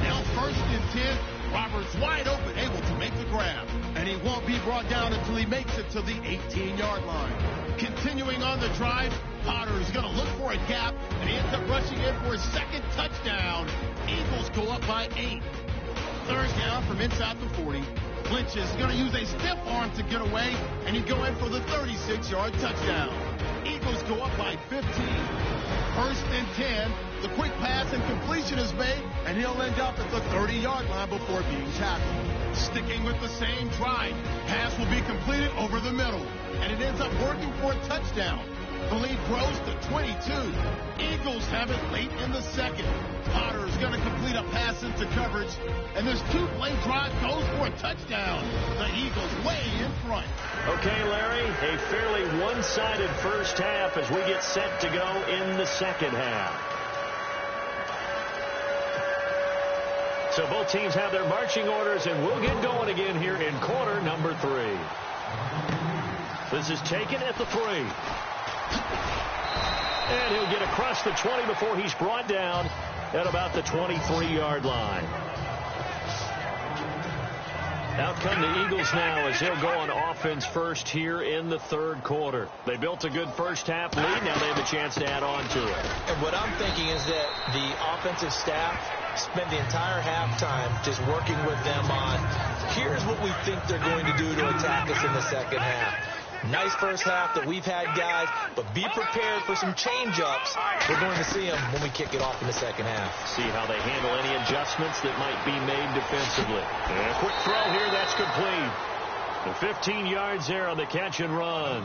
Now 1st and 10. Roberts wide open, able to make the grab. And he won't be brought down until he makes it to the 18-yard line. Continuing on the drive, Potter is going to look for a gap, and he ends up rushing in for his 2nd touchdown. Eagles go up by 8. 3rd down from inside the 40. Lynch is going to use a stiff arm to get away, and he'd go in for the 36-yard touchdown. Eagles go up by 15. 1st and 10. The quick pass and completion is made, and he'll end up at the 30-yard line before being tackled. Sticking with the same drive, pass will be completed over the middle, and it ends up working for a touchdown. The lead grows to 22. Eagles have it late in the second. Potter is going to complete a pass into coverage, and this 2-play drive goes for a touchdown. The Eagles way in front. Okay, Larry, a fairly one-sided first half as we get set to go in the second half. So both teams have their marching orders, and we'll get going again here in quarter number 3. This is taken at the 3. And he'll get across the 20 before he's brought down at about the 23-yard line. Out come the Eagles now as they'll go on offense first here in the third quarter. They built a good first half lead. Now they have a chance to add on to it. And what I'm thinking is that the offensive staff spent the entire halftime just working with them on, here's what we think they're going to do to attack us in the second half. Nice first half that we've had, guys, but be prepared for some change-ups. We're going to see them when we kick it off in the second half. See how they handle any adjustments that might be made defensively. And a quick throw here, that's complete. The 15 yards there on the catch and run.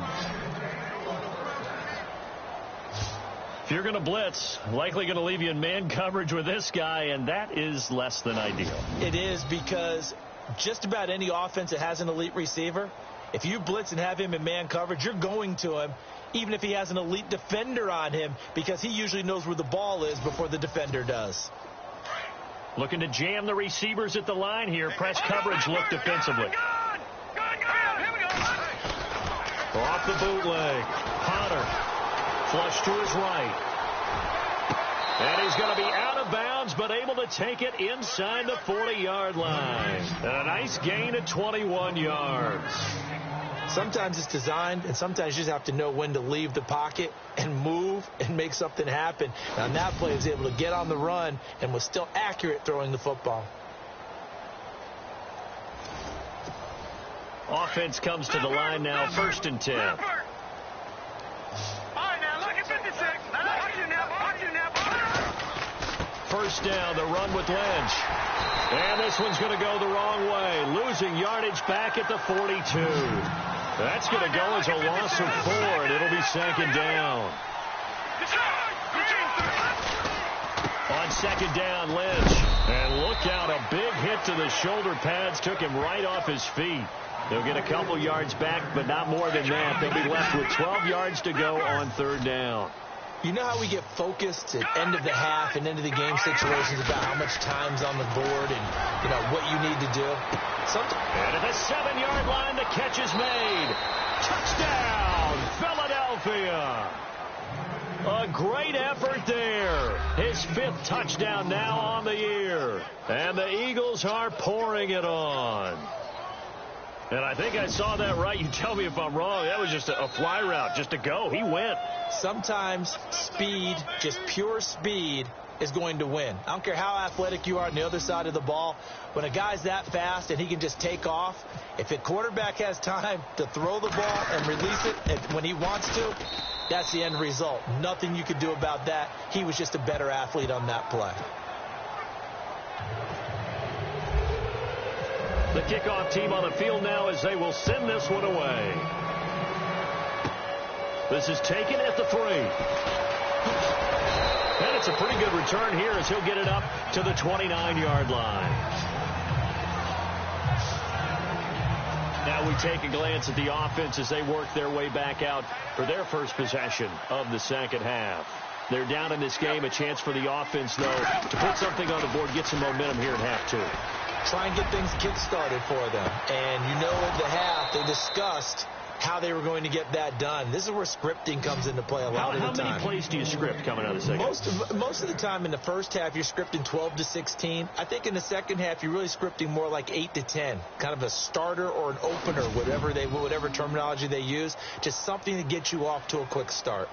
If you're going to blitz, likely going to leave you in man coverage with this guy, and that is less than ideal. It is, because just about any offense that has an elite receiver, if you blitz and have him in man coverage, you're going to him, even if he has an elite defender on him, because he usually knows where the ball is before the defender does. Looking to jam the receivers at the line here. Press coverage look defensively. Off the bootleg. Potter. Flush to his right. And he's going to be out of bounds, but able to take it inside the 40-yard line. And a nice gain of 21 yards. Sometimes it's designed, and sometimes you just have to know when to leave the pocket and move and make something happen. Now, on that play, he was able to get on the run and was still accurate throwing the football. Offense comes to the line now, 1st and 10. All right, now, look at 56. Watch you now. First down, the run with Lynch. And this one's going to go the wrong way. Losing yardage back at the 42. That's going to go as a loss of 4, and it'll be 2nd down. On 2nd down, Lynch. And look out, a big hit to the shoulder pads. Took him right off his feet. They'll get a couple yards back, but not more than that. They'll be left with 12 yards to go on 3rd down. You know how we get focused at end of the half and end of the game situations about how much time's on the board and, you know, what you need to do? And at the 7-yard line, the catch is made. Touchdown, Philadelphia. A great effort there. His 5th touchdown now on the year. And the Eagles are pouring it on. And I think I saw that right. You tell me if I'm wrong. That was just a fly route, just to go. He went. Sometimes speed, just pure speed, is going to win. I don't care how athletic you are on the other side of the ball. When a guy's that fast and he can just take off, if a quarterback has time to throw the ball and release it when he wants to, that's the end result. Nothing you could do about that. He was just a better athlete on that play. The kickoff team on the field now as they will send this one away. This is taken at the 3. And it's a pretty good return here as he'll get it up to the 29-yard line. Now we take a glance at the offense as they work their way back out for their first possession of the second half. They're down in this game. A chance for the offense, though, to put something on the board, get some momentum here in half 2. Try and get things kick-started for them. And you know at the half they discussed how they were going to get that done. This is where scripting comes into play a lot of the time. How many plays do you script coming out of the second half? Most of the time in the first half, you're scripting 12 to 16. I think in the second half, you're really scripting more like 8 to 10. Kind of a starter or an opener, whatever terminology they use. Just something to get you off to a quick start.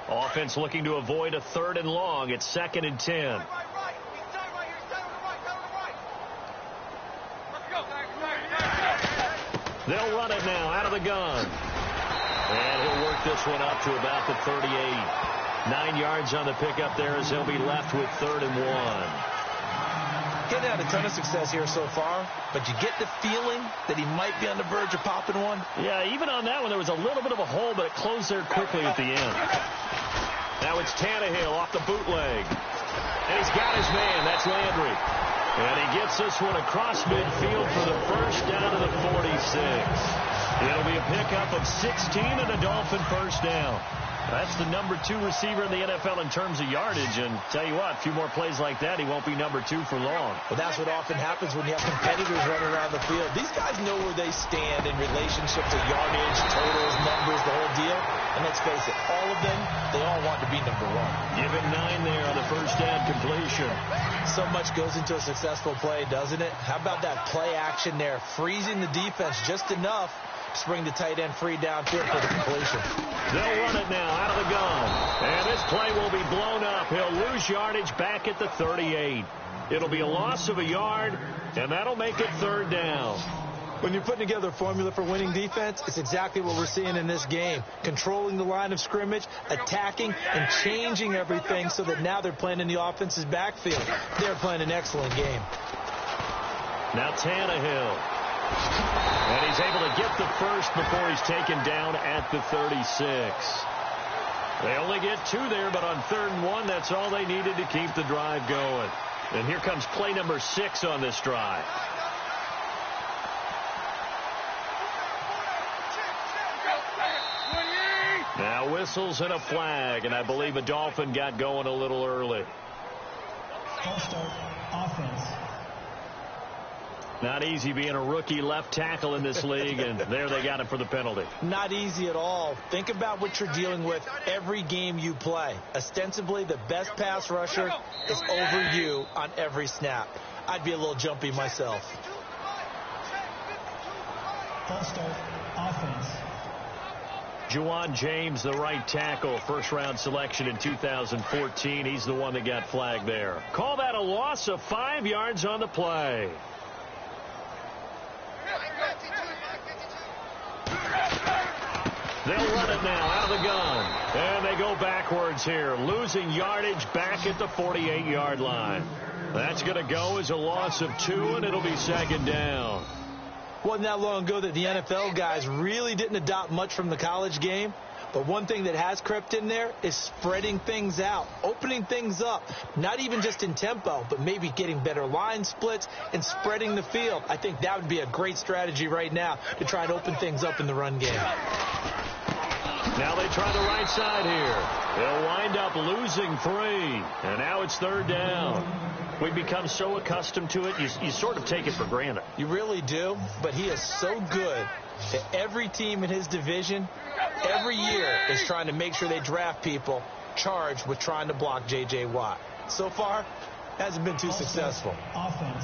Offense looking to avoid a 3rd and long. It's 2nd and 10. They'll run it now out of the gun. And he'll work this one up to about the 38. 9 yards on the pickup there as they'll be left with 3rd and 1. Getting had a ton of success here so far, but you get the feeling that he might be on the verge of popping one. Yeah, even on that one, there was a little bit of a hole, but it closed there quickly at the end. Now it's Tannehill off the bootleg. And he's got his man. That's Landry. And he gets this one across midfield for the first down to the 46. It'll be a pickup of 16 and a Dolphin first down. That's the number 2 receiver in the NFL in terms of yardage. And tell you what, a few more plays like that, he won't be number 2 for long. Well, that's what often happens when you have competitors running around the field. These guys know where they stand in relationship to yardage, totals, numbers, the whole deal. And let's face it, all of them, they all want to be number 1. Give him 9 there on the first down completion. So much goes into a successful play, doesn't it? How about that play action there, freezing the defense just enough to bring the tight end free downfield for the completion. They'll run it now out of the gun. And this play will be blown up. He'll lose yardage back at the 38. It'll be a loss of a yard, and that'll make it 3rd down. When you're putting together a formula for winning defense, it's exactly what we're seeing in this game. Controlling the line of scrimmage, attacking, and changing everything so that now they're playing in the offense's backfield. They're playing an excellent game. Now Tannehill. And he's able to get the first before he's taken down at the 36. They only get 2 there, but on 3rd and 1, that's all they needed to keep the drive going. And here comes play number 6 on this drive. Now whistles and a flag, and I believe a Dolphin got going a little early. False start, offense. Not easy being a rookie left tackle in this league, and there they got him for the penalty. Not easy at all. Think about what you're dealing with every game you play. Ostensibly, the best pass rusher is over you on every snap. I'd be a little jumpy myself. False start, offense. Juwan James, the right tackle, first-round selection in 2014. He's the one that got flagged there. Call that a loss of 5 yards on the play. They'll run it now out of the gun. And they go backwards here, losing yardage back at the 48-yard line. That's going to go as a loss of 2, and it'll be 2nd down. Wasn't that long ago that the NFL guys really didn't adopt much from the college game. But one thing that has crept in there is spreading things out, opening things up, not even just in tempo, but maybe getting better line splits and spreading the field. I think that would be a great strategy right now to try and open things up in the run game. Now they try the right side here. They'll wind up losing 3. And now it's 3rd down. We've become so accustomed to it, you sort of take it for granted. You really do, but he is so good that every team in his division every year is trying to make sure they draft people charged with trying to block J.J. Watt. So far, hasn't been too successful. Offense.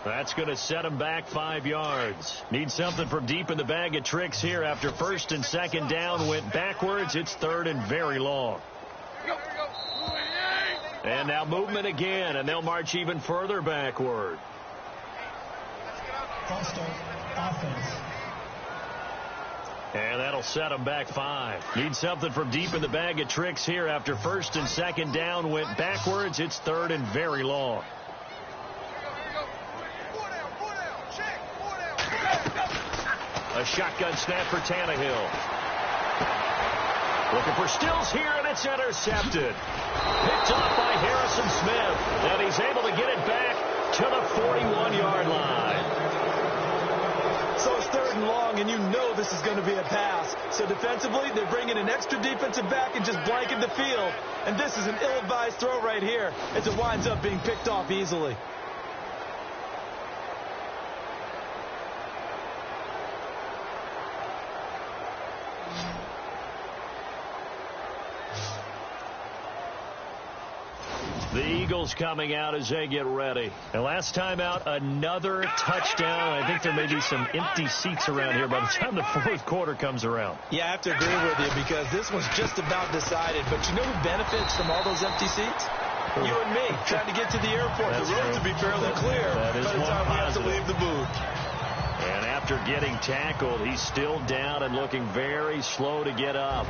That's going to set him back 5 yards. Need something from deep in the bag of tricks here after 1st and 2nd down went backwards. It's 3rd and very long. And now movement again, and they'll march even further backward. False start, offense. And that'll set them back 5. Need something from deep in the bag of tricks here after 1st and 2nd down went backwards. It's 3rd and very long. A shotgun snap for Tannehill. Looking for Stills here, and it's intercepted. Picked off by Harrison Smith, and he's able to get it back to the 41-yard line. So it's 3rd and long, and you know this is going to be a pass. So defensively, they're bringing an extra defensive back and just blanket the field. And this is an ill-advised throw right here as it winds up being picked off easily. The Eagles coming out as they get ready. And last time out, another touchdown. I think there may be some empty seats around here by the time the 4th quarter comes around. Yeah, I have to agree with you because this was just about decided. But you know who benefits from all those empty seats? You and me, trying to get to the airport. That's the roads true. will be fairly clear That is by the time we have to positive. leave the booth. And after getting tackled, he's still down and looking very slow to get up.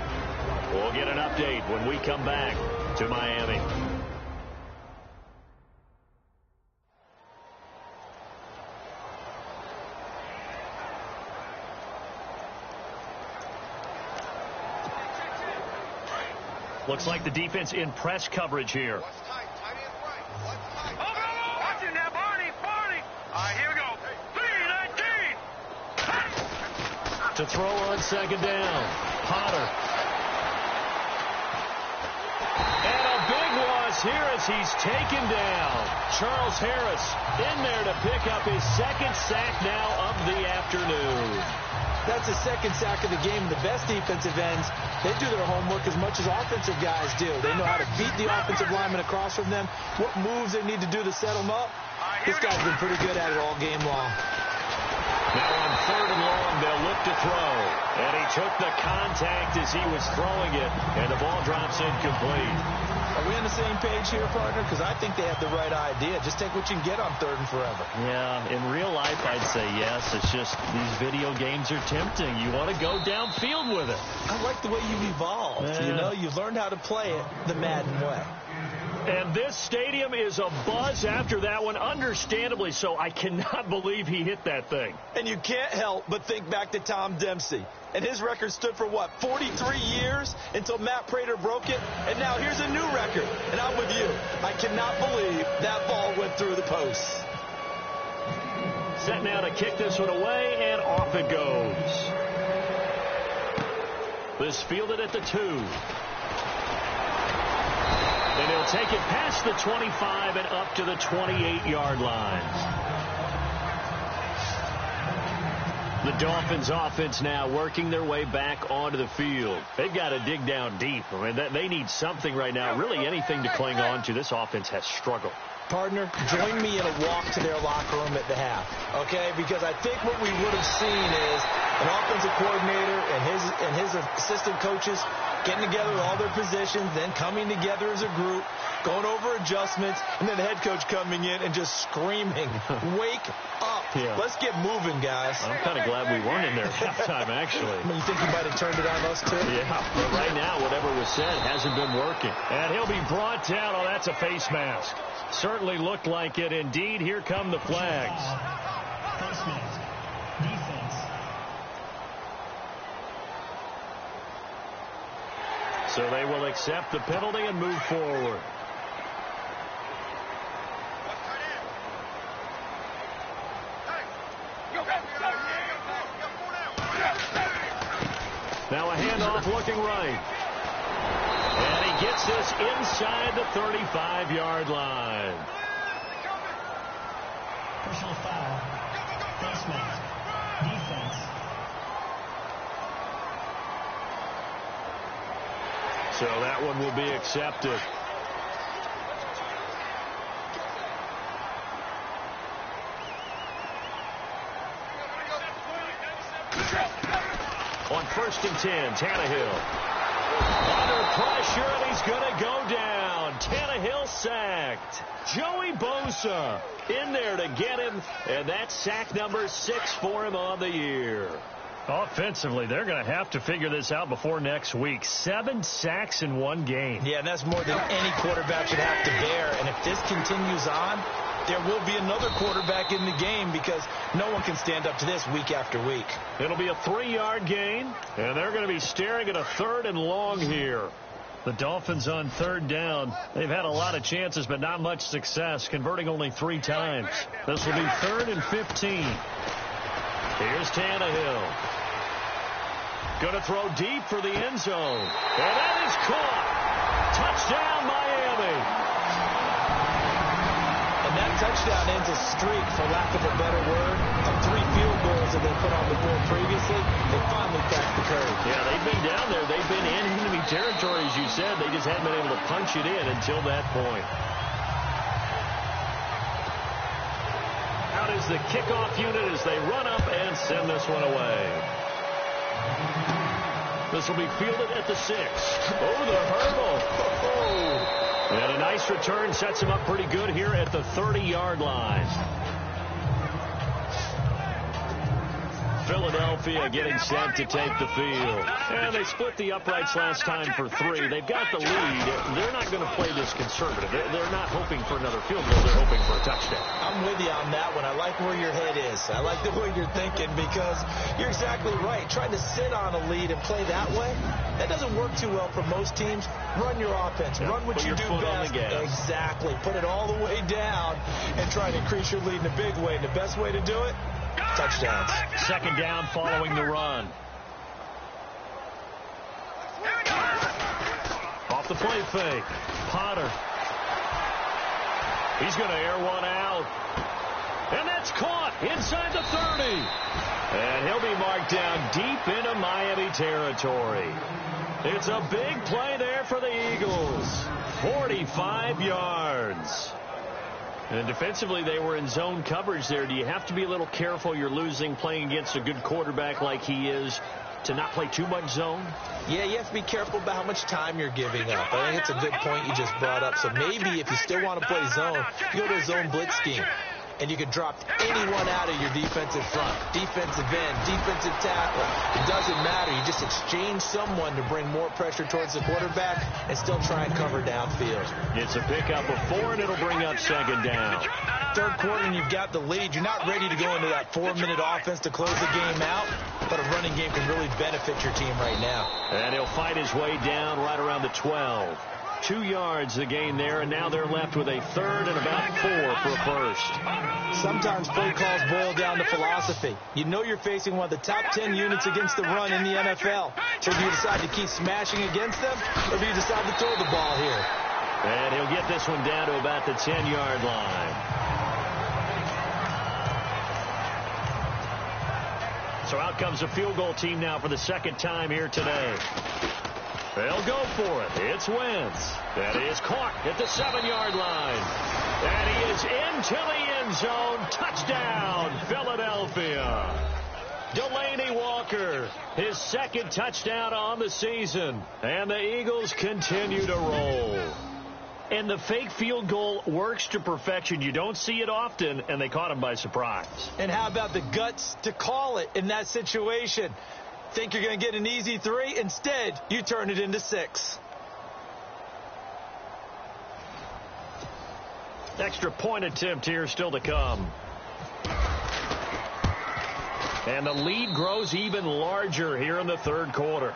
We'll get an update when we come back to Miami. Looks like the defense in press coverage here. Watch it now, Barney. All right, here we go. 3-19. To To throw on second down. Potter. And a big loss here as he's taken down. Charles Harris in there to pick up his second sack now of the afternoon. That's the second sack of the game. The best defensive ends, they do their homework as much as offensive guys do. They know how to beat the offensive lineman across from them, what moves they need to do to set them up. This guy's been pretty good at it all game long. Now on third and long, they'll look to throw. And he took the contact as he was throwing it, and the ball drops incomplete. Are we on the same page here, partner? Because I think they have the right idea. Just take what you can get on third and forever. Yeah, in real life, I'd say yes. It's just these video games are tempting. You want to go downfield with it. I like the way you've evolved. Yeah. You know, you've learned how to play it the Madden way. And this stadium is abuzz after that one, understandably so. I cannot believe he hit that thing. And you can't help but think back to Tom Dempsey. And his record stood for, what, 43 years until Matt Prater broke it? And now here's a new record. And I'm with you. I cannot believe that ball went through the posts. Set now to kick this one away, and off it goes. This fielded at the 2. And he'll take it past the 25 and up to the 28-yard line. The Dolphins offense now working their way back onto the field. They've got to dig down deep. I mean, they need something right now, really anything to cling on to. This offense has struggled. Partner, join me in a walk to their locker room at the half, okay? Because I think what we would have seen is an offensive coordinator and his assistant coaches getting together with all their positions, then coming together as a group, going over adjustments, and then the head coach coming in and just screaming, wake up. Yeah. Let's get moving, guys. I'm kind of glad we weren't in there at halftime, actually. I mean, you think he might have turned it on us, too? Yeah, but right now, whatever was said hasn't been working. And he'll be brought down. Oh, that's a face mask. Certainly looked like it. Indeed, here come the flags. Face mask. Defense. So they will accept the penalty and move forward. Now a handoff looking right. And he gets this inside the 35-yard line. Personal foul. Face mask. Defense. So that one will be accepted. On 1st and 10, Tannehill. Under pressure, and he's going to go down. Tannehill sacked. Joey Bosa in there to get him, and that's sack number 6 for him on the year. Offensively, they're going to have to figure this out before next week. 7 sacks in one game. Yeah, and that's more than any quarterback should have to bear. And if this continues on, there will be another quarterback in the game because no one can stand up to this week after week. It'll be a 3-yard gain, and they're going to be staring at a 3rd and long here. The Dolphins on 3rd down. They've had a lot of chances, but not much success, converting only 3 times. This will be 3rd and 15. Here's Tannehill. Going to throw deep for the end zone. And that is caught. Touchdown, Miami. And that touchdown ends a streak, for lack of a better word, of 3 field goals that they put on the board previously. They finally cracked the code. Yeah, they've been down there. They've been in enemy territory, as you said. They just hadn't been able to punch it in until that point. Out is the kickoff unit as they run up and send this one away. This will be fielded at the 6. Oh, the hurdle. Oh. And a nice return sets him up pretty good here at the 30-yard line. Philadelphia getting set to take the field. And they split the uprights last time for 3. They've got the lead. They're not going to play this conservative. They're not hoping for another field goal. They're hoping for a touchdown. I'm with you on that one. I like where your head is. I like the way you're thinking because you're exactly right. Trying to sit on a lead and play that way, that doesn't work too well for most teams. Run your offense. Yeah, run what you do best. Exactly. Put it all the way down and try to increase your lead in a big way. And the best way to do it, touchdowns. 2nd down following the run. off the play fake. Potter. He's going to air one out. And that's caught inside the 30. And he'll be marked down deep into Miami territory. It's a big play there for the Eagles. 45 yards. And defensively, they were in zone coverage there. Do you have to be a little careful? You're losing playing against a good quarterback like he is to not play too much zone? Yeah, you have to be careful about how much time you're giving up. I think it's a good point you just brought up. So maybe if you still want to play zone, you go to a zone blitz scheme. And you can drop anyone out of your defensive front, defensive end, defensive tackle. It doesn't matter. You just exchange someone to bring more pressure towards the quarterback and still try and cover downfield. It's a pickup of 4, and it'll bring up second down. Third quarter, and you've got the lead. You're not ready to go into that 4-minute offense to close the game out, but a running game can really benefit your team right now. And he'll fight his way down right around the 12. 2 yards the gain there, and now they're left with a third and about 4 for a first. Sometimes play calls boil down to philosophy. You know you're facing one of the top 10 units against the run in the NFL. So do you decide to keep smashing against them, or do you decide to throw the ball here? And he'll get this one down to about the 10-yard line. So out comes the field goal team now for the second time here today. They'll go for it. It's Wentz. That is caught at the 7-yard line. And he is into the end zone. Touchdown, Philadelphia. Delaney Walker, his second touchdown on the season. And the Eagles continue to roll. And the fake field goal works to perfection. You don't see it often, and they caught him by surprise. And how about the guts to call it in that situation? Think you're going to get an easy 3. Instead, you turn it into 6. Extra point attempt here still to come. And the lead grows even larger here in the third quarter.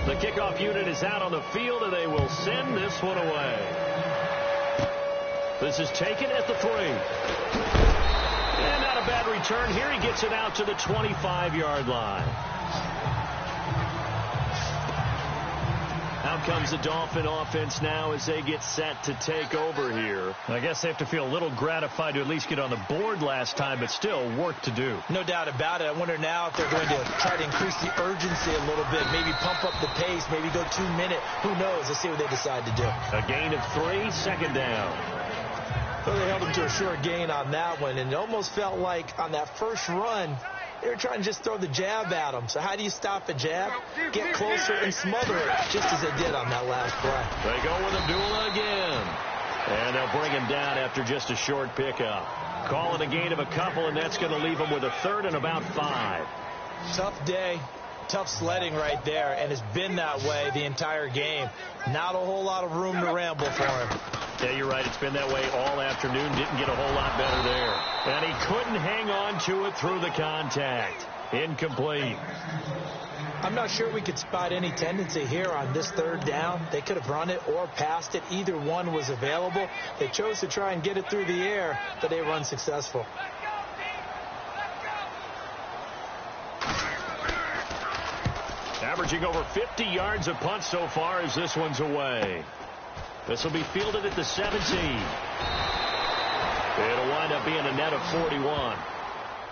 The kickoff unit is out on the field, and they will send this one away. This is taken at the 3. And not a bad return here. He gets it out to the 25-yard line. Out comes the Dolphin offense now as they get set to take over here. I guess they have to feel a little gratified to at least get on the board last time, but still work to do. No doubt about it. I wonder now if they're going to try to increase the urgency a little bit, maybe pump up the pace, maybe go 2 minute. Who knows? Let's see what they decide to do. A gain of 3, second down. Well, they held him to a short gain on that one, and it almost felt like on that first run, they were trying to just throw the jab at him. So how do you stop a jab? Get closer and smother it, just as they did on that last play. They go with Abdullah again. And they'll bring him down after just a short pickup. Call it a gain of a couple, and that's going to leave him with a third and about 5. Tough day. Tough sledding right there, and it's been that way the entire game. Not a whole lot of room to ramble for him. Yeah, you're right. It's been that way all afternoon. Didn't get a whole lot better there. And he couldn't hang on to it through the contact. Incomplete. I'm not sure we could spot any tendency here on this third down. They could have run it or passed it. Either one was available. They chose to try and get it through the air, but they were unsuccessful. Averaging over 50 yards a punt so far as this one's away. This will be fielded at the 17. It'll wind up being a net of 41.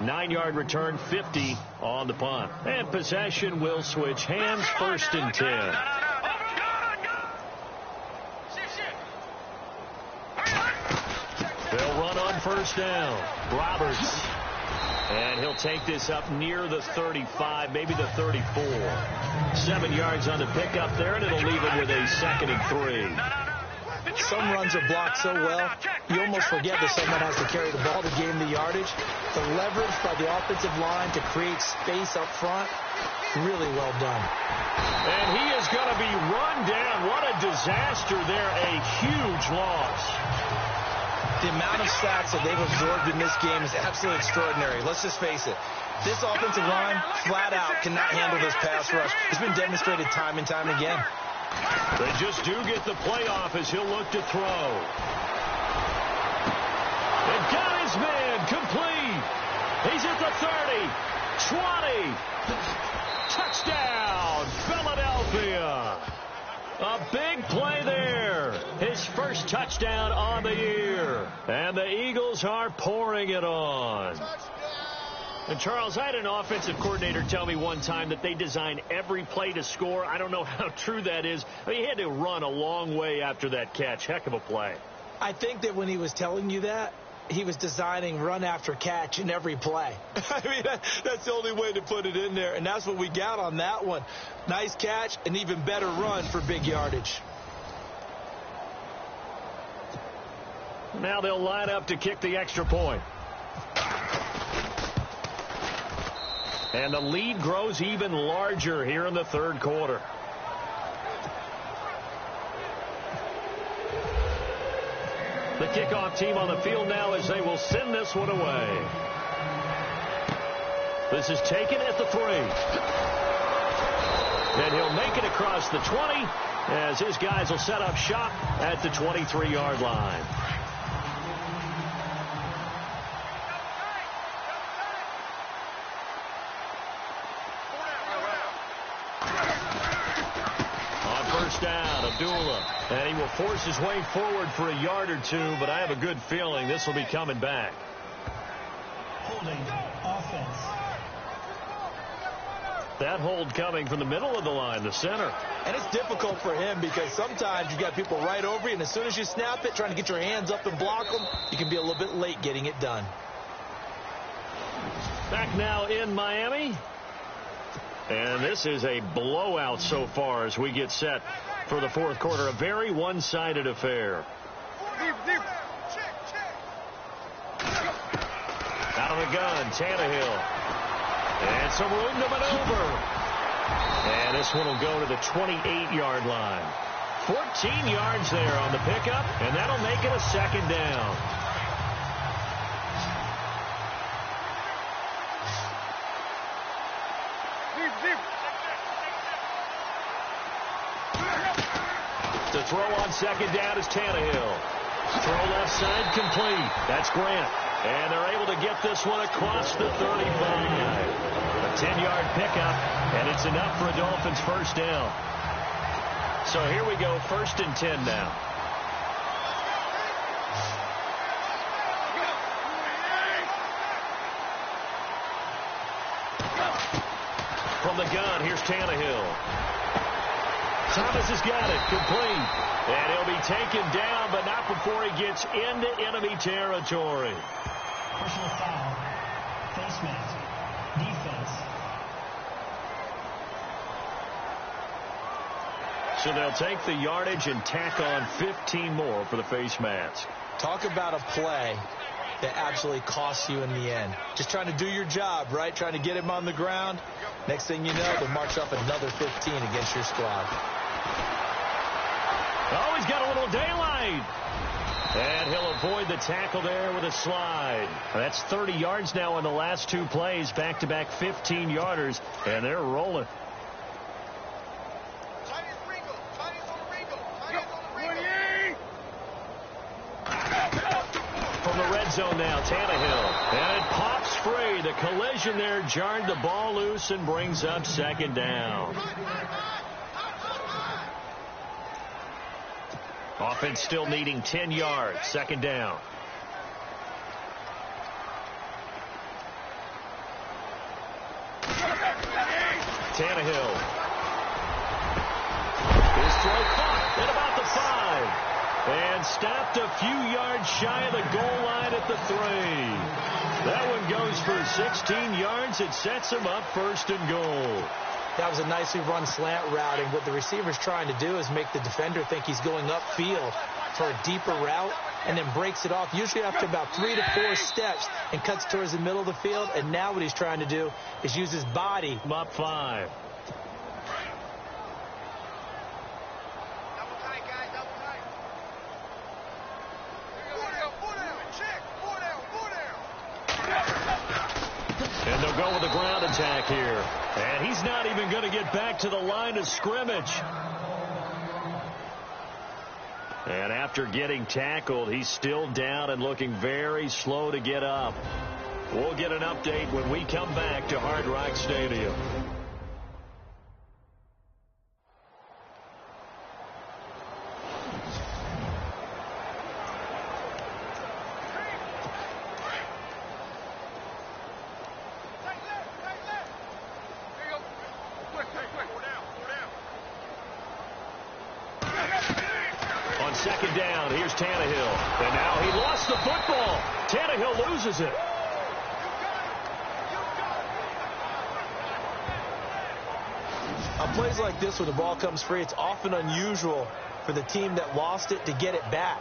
9-yard return, 50 on the punt. And possession will switch hands, first and 10. They'll run on first down. Roberts. And he'll take this up near the 35, maybe the 34. 7 yards on the pickup there, and it'll leave him with a second and 3. Some runs are blocked so well, you almost forget that someone has to carry the ball to gain the yardage. The leverage by the offensive line to create space up front, really well done. And he is going to be run down. What a disaster there, a huge loss. The amount of sacks that they've absorbed in this game is absolutely extraordinary. Let's just face it. This offensive line, flat out, cannot handle this pass rush. It's been demonstrated time and time again. They just do get the play off as he'll look to throw. They've got his man complete. He's at the 30, 20. Touchdown, Philadelphia. A big play there. His first touchdown on the year. And the Eagles are pouring it on. And Charles, I had an offensive coordinator tell me one time that they design every play to score. I don't know how true that is. I mean, he had to run a long way after that catch. Heck of a play. I think that when he was telling you that, he was designing run after catch in every play. I mean, that's the only way to put it in there, and that's what we got on that one. Nice catch, an even better run for big yardage. Now they'll line up to kick the extra point. And the lead grows even larger here in the third quarter. The kickoff team on the field now as they will send this one away. This is taken at the 3. And he'll make it across the 20 as his guys will set up shop at the 23-yard line. Down, Abdullah, and he will force his way forward for a yard or two, but I have a good feeling this will be coming back. Holding offense. That hold coming from the middle of the line, the center. And it's difficult for him because sometimes you got people right over you, and as soon as you snap it, trying to get your hands up and block them, you can be a little bit late getting it done. Back now in Miami. And this is a blowout so far as we get set for the fourth quarter. A very one-sided affair. Out of the gun, Tannehill. And some room to maneuver. And this one will go to the 28-yard line. 14 yards there on the pickup, and that'll make it a second down. To throw on second down is Tannehill. Throw left side complete. That's Grant. And they're able to get this one across the 35. A 10-yard pickup, and it's enough for a Dolphins first down. So here we go, 1st and 10 now. From the gun, here's Tannehill. Thomas has got it, complete. And he'll be taken down, but not before he gets into enemy territory. Personal foul. Face mask. Defense. So they'll take the yardage and tack on 15 more for the face mask. Talk about a play that absolutely costs you in the end. Just trying to do your job, right? Trying to get him on the ground. Next thing you know, they'll march up another 15 against your squad. Oh, he's got a little daylight. And he'll avoid the tackle there with a slide. That's 30 yards now in the last two plays. Back-to-back 15-yarders. And they're rolling. From the red zone now, Tannehill. And it pops free. The collision there jarred the ball loose and brings up second down. Offense still needing 10 yards. Second down. Tannehill. His throw caught at about the 5. And stopped a few yards shy of the goal line at the 3. That one goes for 16 yards. It sets him up 1st and goal. That was a nicely run slant route, and what the receiver's trying to do is make the defender think he's going upfield for a deeper route and then breaks it off, usually after about 3 to 4 steps, and cuts towards the middle of the field. And now what he's trying to do is use his body. Up 5. And they'll go with the ground attack here. And he's not even going to get back to the line of scrimmage. And after getting tackled, he's still down and looking very slow to get up. We'll get an update when we come back to Hard Rock Stadium. On second down, here's Tannehill. And now he lost the football. Tannehill loses it. On plays like this where the ball comes free, it's often unusual for the team that lost it to get it back.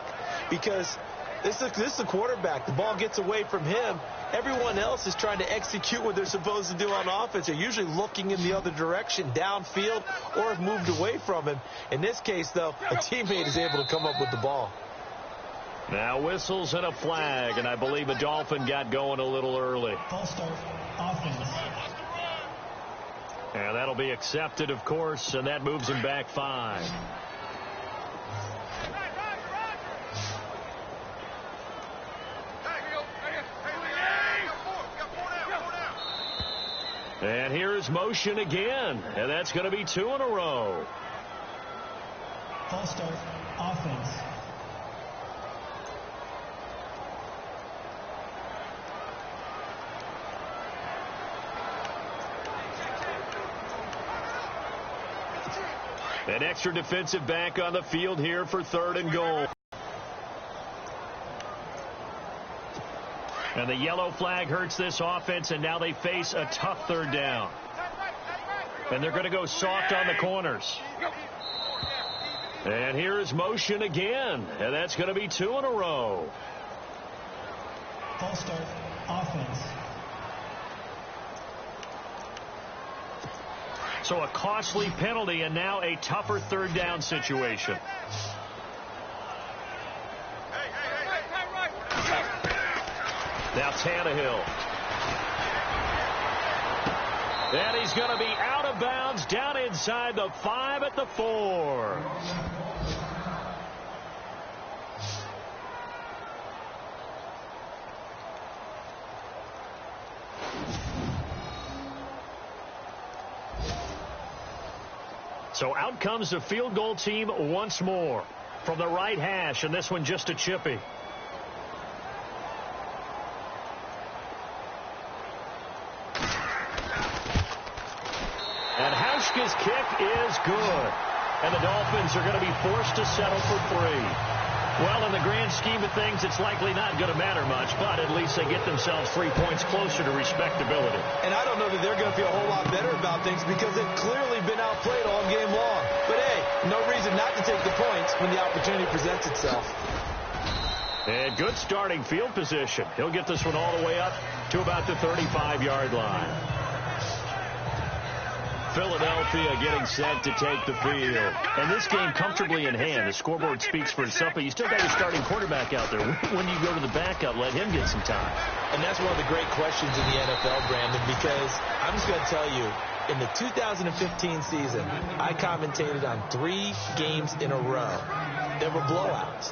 Because this is the quarterback. The ball gets away from him. Everyone else is trying to execute what they're supposed to do on offense. They're usually looking in the other direction, downfield, or have moved away from him. In this case, though, a teammate is able to come up with the ball. Now whistles and a flag, and I believe a Dolphin got going a little early. False start, offense. And that'll be accepted, of course, and that moves him back 5. And here's motion again, and that's going to be 2 in a row. False start, offense. An extra defensive back on the field here for 3rd and goal. And the yellow flag hurts this offense, and now they face a tough 3rd down. And they're going to go soft on the corners. And here's motion again, and that's going to be 2 in a row. False start, offense. So a costly penalty and now a tougher 3rd down situation. Now Tannehill. And he's going to be out of bounds down inside the 5 at the 4. So out comes the field goal team once more from the right hash, and this one just a chippy. And Hauschka's kick is good. And the Dolphins are going to be forced to settle for 3. Well, in the grand scheme of things, it's likely not going to matter much, but at least they get themselves 3 points closer to respectability. And I don't know that they're going to feel a whole lot better about things because they've clearly been outplayed all game long. But, hey, no reason not to take the points when the opportunity presents itself. And good starting field position. He'll get this one all the way up to about the 35-yard line. Philadelphia getting set to take the field. And this game comfortably in hand. The scoreboard speaks for itself, but you still got your starting quarterback out there. When do you go to the backup, let him get some time? And that's one of the great questions in the NFL, Brandon, because I'm just going to tell you, in the 2015 season, I commentated on 3 games in a row. There were blowouts.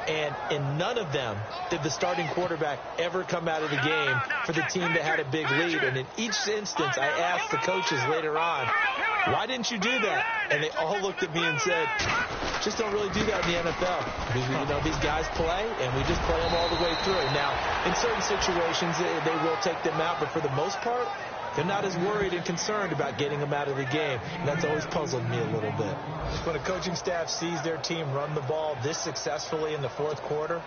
And in none of them did the starting quarterback ever come out of the game for the team that had a big lead. And in each instance, I asked the coaches later on, why didn't you do that? And they all looked at me and said, just don't really do that in the NFL. You know, these guys play, and we just play them all the way through. Now, in certain situations, they will take them out, but for the most part, they're not as worried and concerned about getting them out of the game. And that's always puzzled me a little bit. When a coaching staff sees their team run the ball this successfully in the 4th quarter,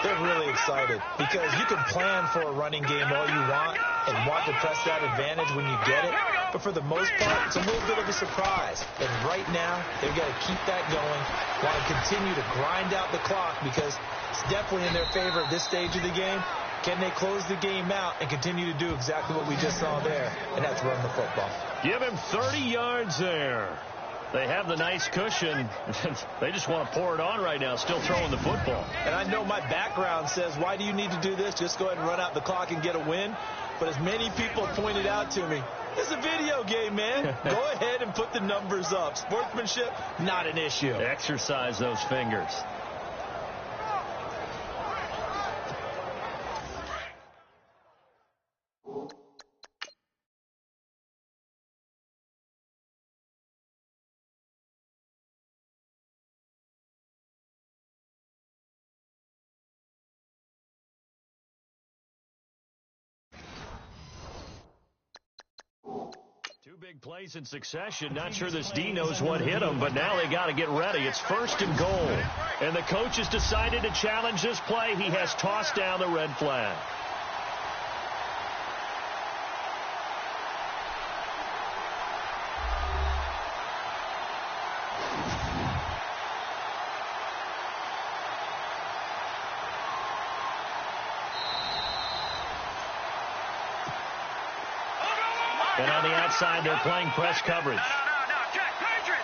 they're really excited because you can plan for a running game all you want and want to press that advantage when you get it. But for the most part, it's a little bit of a surprise. And right now, they've got to keep that going, want to continue to grind out the clock because it's definitely in their favor at this stage of the game. Can they close the game out and continue to do exactly what we just saw there? And that's run the football. Give him 30 yards there. They have the nice cushion. They just want to pour it on right now, still throwing the football. And I know my background says, why do you need to do this? Just go ahead and run out the clock and get a win. But as many people pointed out to me, it's a video game, man. Go ahead and put the numbers up. Sportsmanship, not an issue. Exercise those fingers. Two big plays in succession. Not sure this D knows what hit him, but now they got to get ready. It's 1st and goal. And the coach has decided to challenge this play. He has tossed down the red flag. And on the outside, they're playing press coverage. No. Jack, Patriot.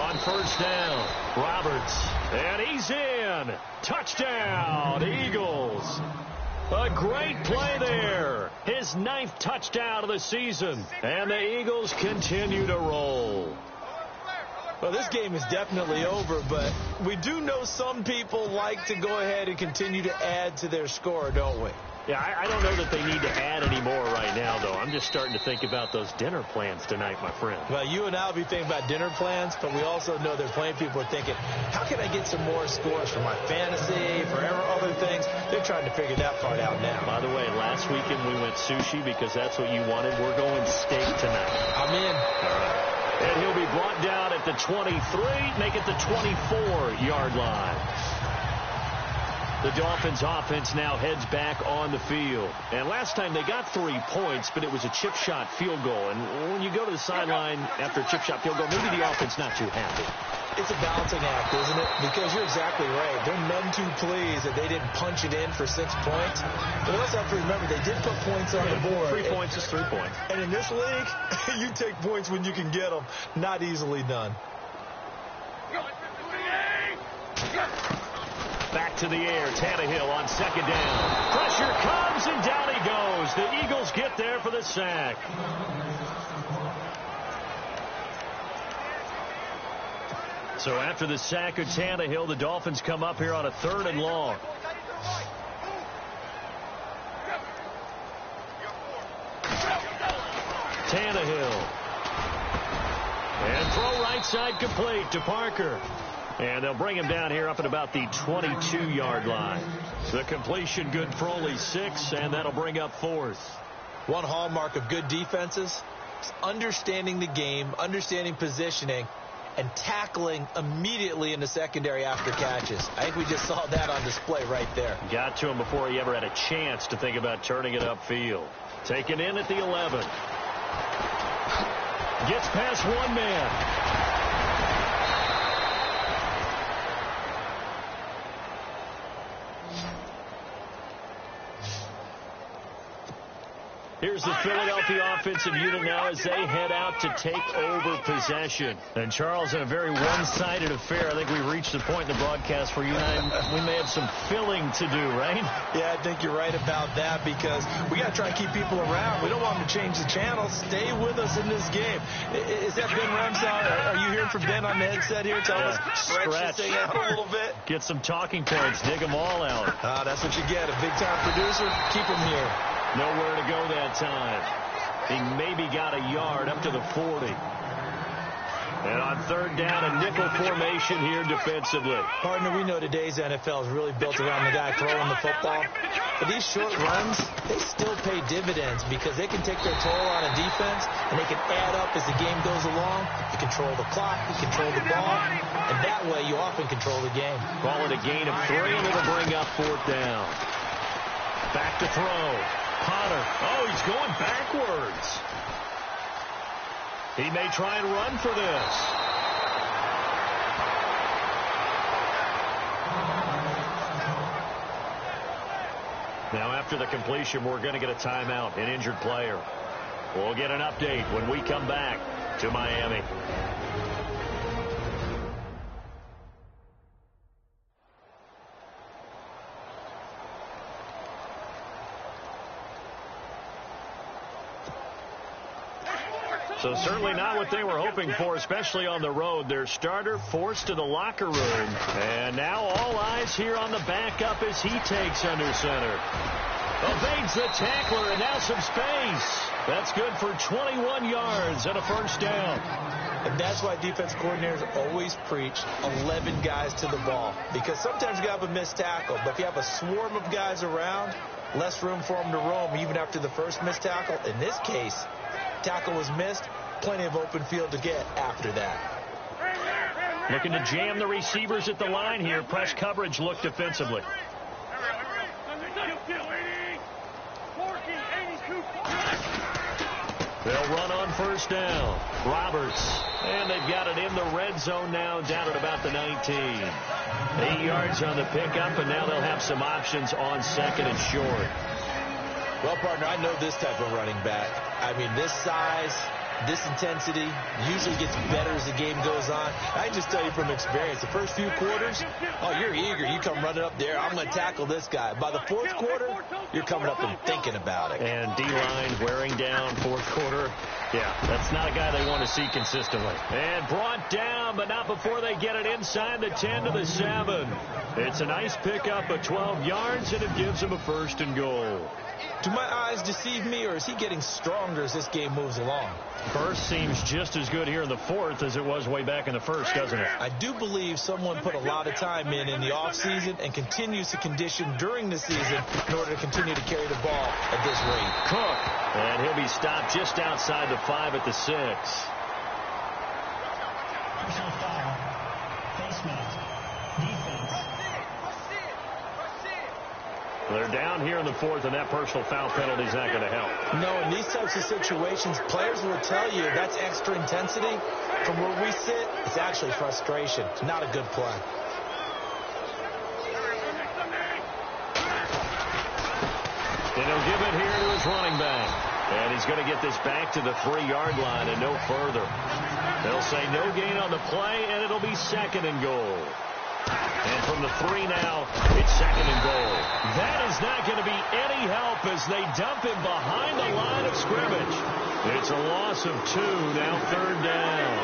On 1st down, Roberts. And he's in. Touchdown, Eagles. A great play there. His 9th touchdown of the season. And the Eagles continue to roll. Well, this game is definitely over, but we do know some people like to go ahead and continue to add to their score, don't we? Yeah, I don't know that they need to add any more right now, though. I'm just starting to think about those dinner plans tonight, my friend. Well, you and I will be thinking about dinner plans, but we also know there's plenty of people are thinking, how can I get some more scores for my fantasy, for other things? They're trying to figure that part out now. By the way, last weekend we went sushi because that's what you wanted. We're going steak tonight. I'm in. All right. And he'll be brought down at the 23, make it the 24-yard line. The Dolphins offense now heads back on the field. And last time they got 3 points, but it was a chip shot field goal. And when you go to the sideline after a chip shot field goal, maybe the offense not too happy. It's a balancing act, isn't it? Because you're exactly right. They're none too pleased that they didn't punch it in for 6 points. But we also have to remember they did put points on the board. 3 points is 3 points. And in this league, you take points when you can get them. Not easily done. Back to the air, Tannehill on 2nd down. Pressure comes, and down he goes. The Eagles get there for the sack. So after the sack of Tannehill, the Dolphins come up here on a 3rd and long. Tannehill. And throw right side complete to Parker. And they'll bring him down here up at about the 22-yard line. The completion good for only 6, and that'll bring up 4th. One hallmark of good defenses is understanding the game, understanding positioning, and tackling immediately in the secondary after catches. I think we just saw that on display right there. Got to him before he ever had a chance to think about turning it upfield. Taken in at the 11. Gets past one man. Here's the Philadelphia offensive unit now as they head out to take over possession. And, Charles, in a very one-sided affair, I think we've reached the point in the broadcast where you and I, we may have some filling to do, right? Yeah, I think you're right about that because we got to try and keep people around. We don't want them to change the channel. Stay with us in this game. Is that Ben Ramsey? Are you hearing from Ben on the headset here? Tell us, stretch this thing out a little bit. Get some talking points. Dig them all out. That's what you get. A big-time producer. Keep them here. Nowhere to go that time. He maybe got a yard up to the 40. And on 3rd down, a nickel formation here defensively. Partner, we know today's NFL is really built around the guy throwing the football. But these short runs, they still pay dividends because they can take their toll on a defense, and they can add up as the game goes along. You control the clock, you control the ball, and that way you often control the game. Call it a gain of 3, and it'll bring up 4th down. Back to throw. Potter. Oh, he's going backwards. He may try and run for this. Now, after the completion, we're going to get a timeout, an injured player. We'll get an update when we come back to Miami. So certainly not what they were hoping for, especially on the road. Their starter forced to the locker room. And now all eyes here on the backup as he takes under center. Evades the tackler, and now some space. That's good for 21 yards and a 1st down. And that's why defense coordinators always preach 11 guys to the ball. Because sometimes you have a missed tackle, but if you have a swarm of guys around, less room for him to roam even after the first missed tackle. In this case, tackle was missed, plenty of open field to get after that. Looking to jam the receivers at the line here. Press coverage look defensively. They'll run on first down. Roberts. And they've got it in the red zone now, down at about the 19. 8 yards on the pickup, and now they'll have some options on second and short. Well, partner, I know this type of running back. I mean, this size, this intensity usually gets better as the game goes on. I can just tell you from experience, the first few quarters, oh, you're eager. You come running up there, I'm going to tackle this guy. By the fourth quarter, you're coming up and thinking about it. And D-line wearing down fourth quarter. Yeah, that's not a guy they want to see consistently. And brought down, but not before they get it inside the 10 to the 7. It's a nice pickup of 12 yards, and it gives them a first and goal. Do my eyes deceive me, or is he getting stronger as this game moves along? First seems just as good here in the fourth as it was way back in the first, doesn't it? I do believe someone put a lot of time in the offseason and continues to condition during the season in order to continue to carry the ball at this rate. Cook, and he'll be stopped just outside the 5 at the 6. Personal foul. Face mask. Defense. They're down here in the fourth, and that personal foul penalty is not going to help. No, in these types of situations, players will tell you that's extra intensity. From where we sit, it's actually frustration. It's not a good play. And he'll give it here to his running back. And he's going to get this back to the 3-yard line and no further. They'll say no gain on the play, and it'll be second and goal. And from the 3 now, it's second and goal. That is not going to be any help as they dump him behind the line of scrimmage. It's a loss of 2, now third down.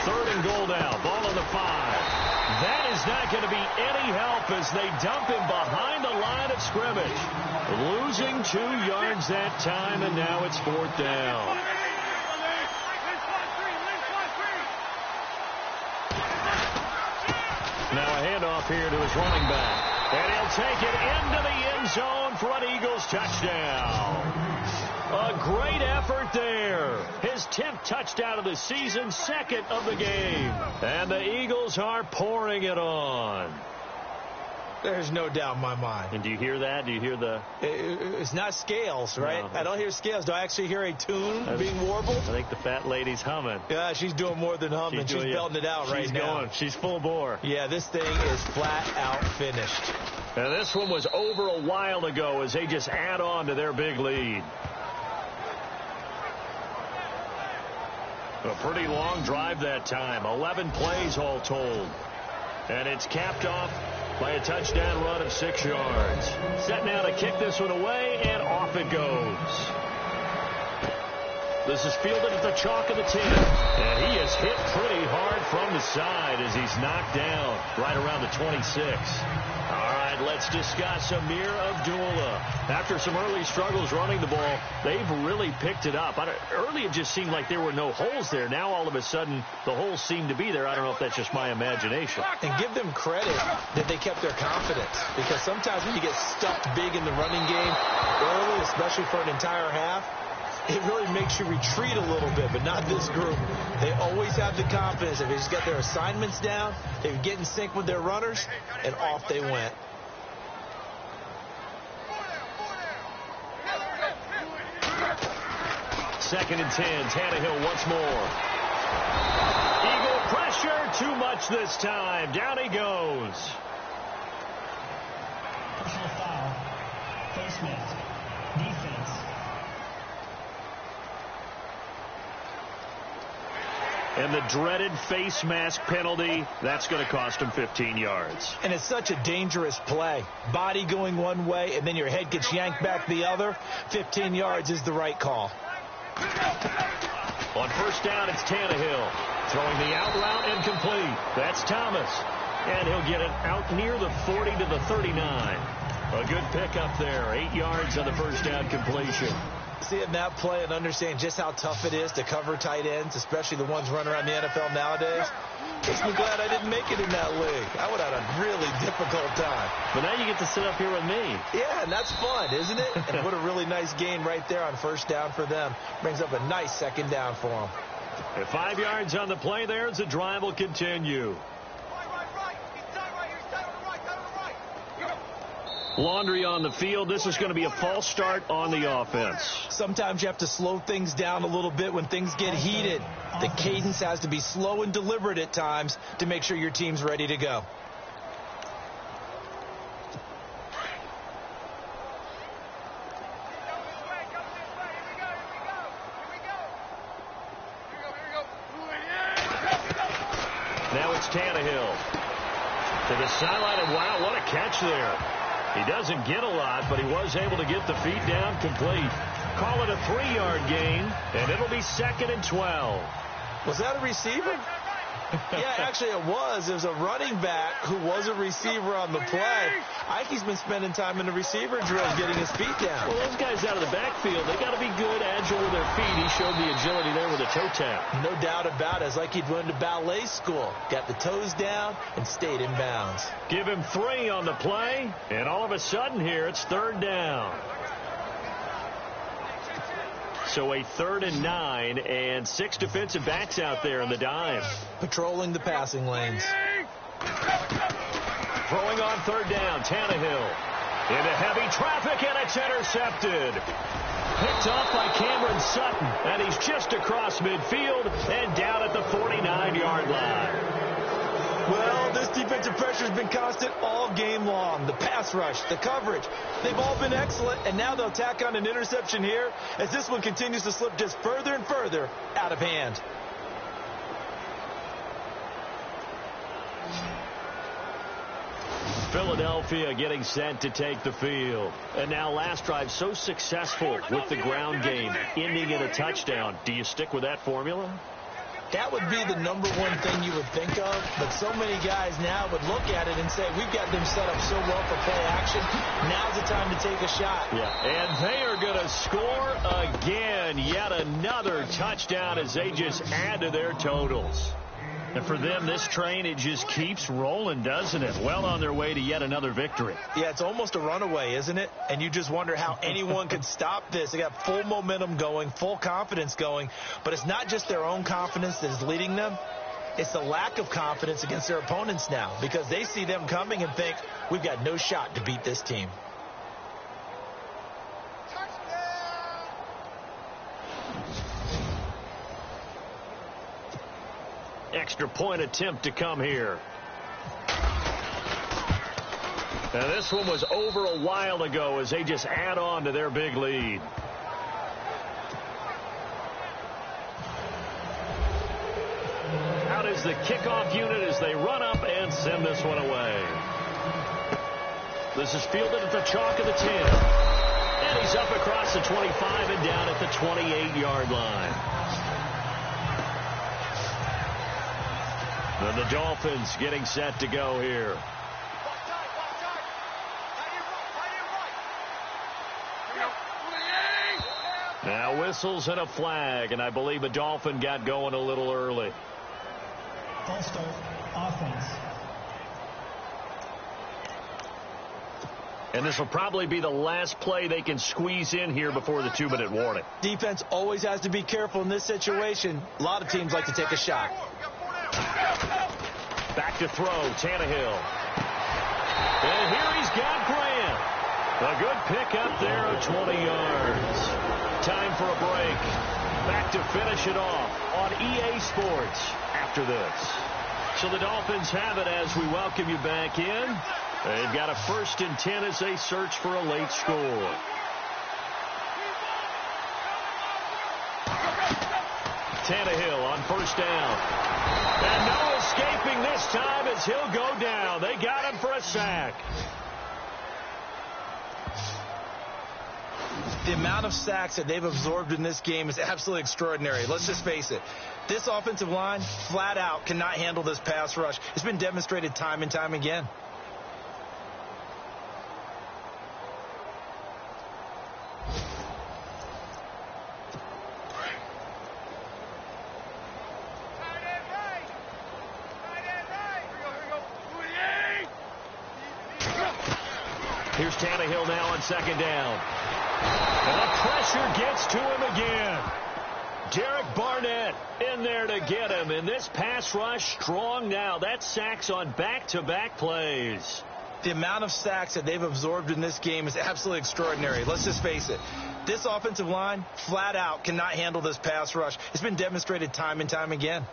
Third and goal now, ball on the 5. That is not going to be any help as they dump him behind the line of scrimmage. Losing 2 yards that time, and now it's fourth down. Now a handoff here to his running back. And he'll take it into the end zone for an Eagles touchdown. A great effort there. His 10th touchdown of the season, second of the game. And the Eagles are pouring it on. There's no doubt in my mind. And do you hear that? Do you hear the... It's not scales, right? No. I don't hear scales. Do I actually hear a tune being warbled? I think the fat lady's humming. Yeah, she's doing more than humming. She's belting it out right now. Going. She's full bore. Yeah, this thing is flat out finished. And this one was over a while ago as they just add on to their big lead. A pretty long drive that time. 11 plays all told. And it's capped off by a touchdown run of 6 yards. Set now to kick this one away, and off it goes. This is fielded at the chalk of the 10. And he is hit pretty hard from the side as he's knocked down right around the 26. All right, let's discuss Amir Abdullah. After some early struggles running the ball, they've really picked it up. Early it just seemed like there were no holes there. Now all of a sudden the holes seem to be there. I don't know if that's just my imagination. And give them credit that they kept their confidence, because sometimes when you get stuffed big in the running game early, especially for an entire half, it really makes you retreat a little bit, but not this group. They always have the confidence. If they just get their assignments down, they would get in sync with their runners, and off they went. Second and 10, Tannehill once more. Eagle pressure, too much this time. Down he goes. Personal foul. Face mask. Defense. And the dreaded face mask penalty, that's going to cost him 15 yards. And it's such a dangerous play. Body going one way, and then your head gets yanked back the other. 15 yards is the right call. On first down, it's Tannehill. Throwing the out route incomplete. That's Thomas. And he'll get it out near the 40 to the 39. A good pickup there. 8 yards on the first down completion. Seeing that play and understand just how tough it is to cover tight ends, especially the ones running around the NFL nowadays. Makes me glad I didn't make it in that league. I would have had a really difficult time. But now you get to sit up here with me. Yeah, and that's fun, isn't it? And what a really nice gain right there on first down for them. Brings up a nice second down for them. At 5 yards on the play there as the drive will continue. Laundry on the field. This is going to be a false start on the offense. Sometimes you have to slow things down a little bit when things get heated. The cadence has to be slow and deliberate at times to make sure your team's ready to go. Now it's Tannehill to the sideline, and wow, what a catch there. He doesn't get a lot, but he was able to get the feet down complete. Call it a 3-yard gain, and it'll be 2nd and 12. Was that a receiver? Yeah, actually it was. It was a running back who was a receiver on the play. Ike's been spending time in the receiver drills getting his feet down. Well, those guys out of the backfield, they got to be good, agile with their feet. He showed the agility there with a toe tap. No doubt about it. It's like he'd went to ballet school. Got the toes down and stayed in bounds. Give him 3 on the play, and all of a sudden here it's 3rd down. So a 3rd and 9, and 6 defensive backs out there in the dime. Patrolling the passing lanes. Throwing on 3rd down, Tannehill. Into heavy traffic, and it's intercepted. Picked off by Cameron Sutton, and he's just across midfield and down at the 49-yard line. Well, this defensive pressure has been constant all game long. The pass rush, the coverage, they've all been excellent, and now they'll tack on an interception here as this one continues to slip just further and further out of hand. Philadelphia getting set to take the field. And now last drive so successful with the ground game, ending in a touchdown. Do you stick with that formula? That would be the number one thing you would think of, but so many guys now would look at it and say, we've got them set up so well for play action. Now's the time to take a shot. Yeah, and they are going to score again. Yet another touchdown as they just add to their totals. And for them, this train, it just keeps rolling, doesn't it? Well on their way to yet another victory. Yeah, it's almost a runaway, isn't it? And you just wonder how anyone could stop this. They got full momentum going, full confidence going. But it's not just their own confidence that is leading them. It's the lack of confidence against their opponents now because they see them coming and think, we've got no shot to beat this team. Extra point attempt to come here. Now this one was over a while ago as they just add on to their big lead. Out is the kickoff unit as they run up and send this one away. This is fielded at the chalk of the 10. And he's up across the 25 and down at the 28-yard line. And the Dolphins getting set to go here. Now whistles and a flag, and I believe a Dolphin got going a little early. False start, offense. And this will probably be the last play they can squeeze in here before the 2-minute warning. Defense always has to be careful in this situation. A lot of teams like to take a shot. Back to throw, Tannehill. And here he's got Grant. A good pick up there of 20 yards. Time for a break. Back to finish it off on EA Sports after this. So the Dolphins have it as we welcome you back in. They've got a 1st and 10 as they search for a late score. Tannehill on 1st down. And no escaping this time as he'll go down. They got him for a sack. The amount of sacks that they've absorbed in this game is absolutely extraordinary. Let's just face it. This offensive line, flat out, cannot handle this pass rush. It's been demonstrated time and time again. Tannehill now on second down. And the pressure gets to him again. Derek Barnett in there to get him. And this pass rush strong now. That's sacks on back-to-back plays. The amount of sacks that they've absorbed in this game is absolutely extraordinary. Let's just face it. This offensive line, flat out, cannot handle this pass rush. It's been demonstrated time and time again.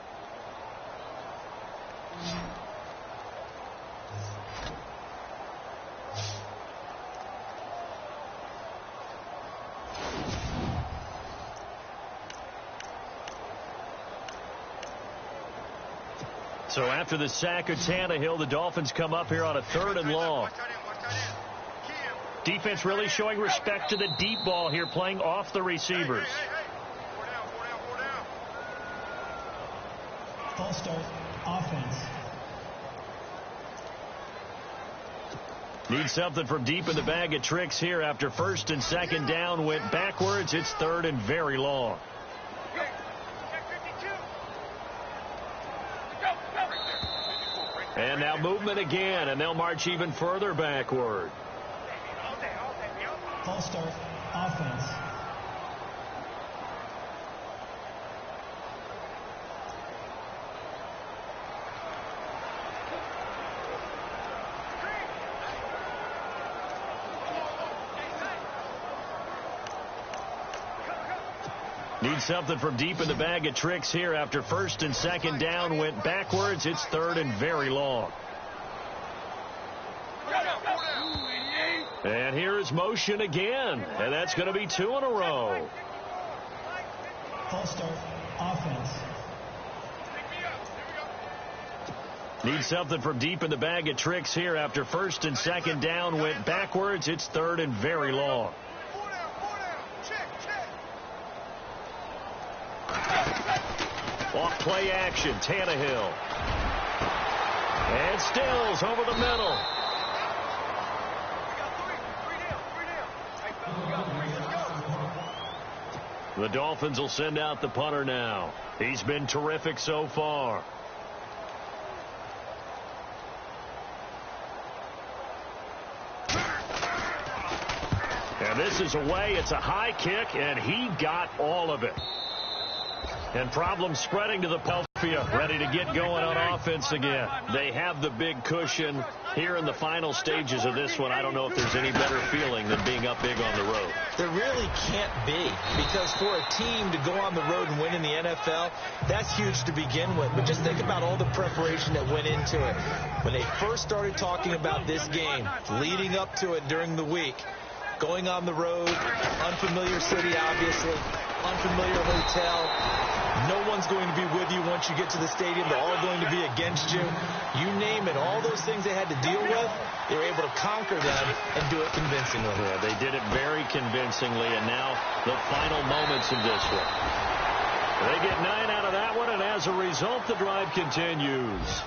So after the sack of Tannehill, the Dolphins come up here on a 3rd and long. Defense really showing respect to the deep ball here, playing off the receivers. False start, offense. Need something from deep in the bag of tricks here after 1st and 2nd down went backwards. It's 3rd and very long. And now movement again, and they'll march even further backward. False start, offense. Need something from deep in the bag of tricks here after 1st and 2nd down went backwards. It's 3rd and very long. And here is motion again, and that's going to be 2 in a row. False start, offense. Need something from deep in the bag of tricks here after 1st and 2nd down went backwards. It's 3rd and very long. Off play action, Tannehill. And Stills over the middle. The Dolphins will send out the punter now. He's been terrific so far. And this is away. It's a high kick, and he got all of it. And problems spreading to the Philadelphia, ready to get going on offense again. They have the big cushion here in the final stages of this one. I don't know if there's any better feeling than being up big on the road. There really can't be, because for a team to go on the road and win in the NFL, that's huge to begin with. But just think about all the preparation that went into it. When they first started talking about this game, leading up to it during the week, going on the road, unfamiliar city, obviously, unfamiliar hotel. No one's going to be with you once you get to the stadium. They're all going to be against you. You name it. All those things they had to deal with, they were able to conquer them and do it convincingly. Yeah, they did it very convincingly, and now the final moments of this one. They get 9 out of that one, and as a result, the drive continues.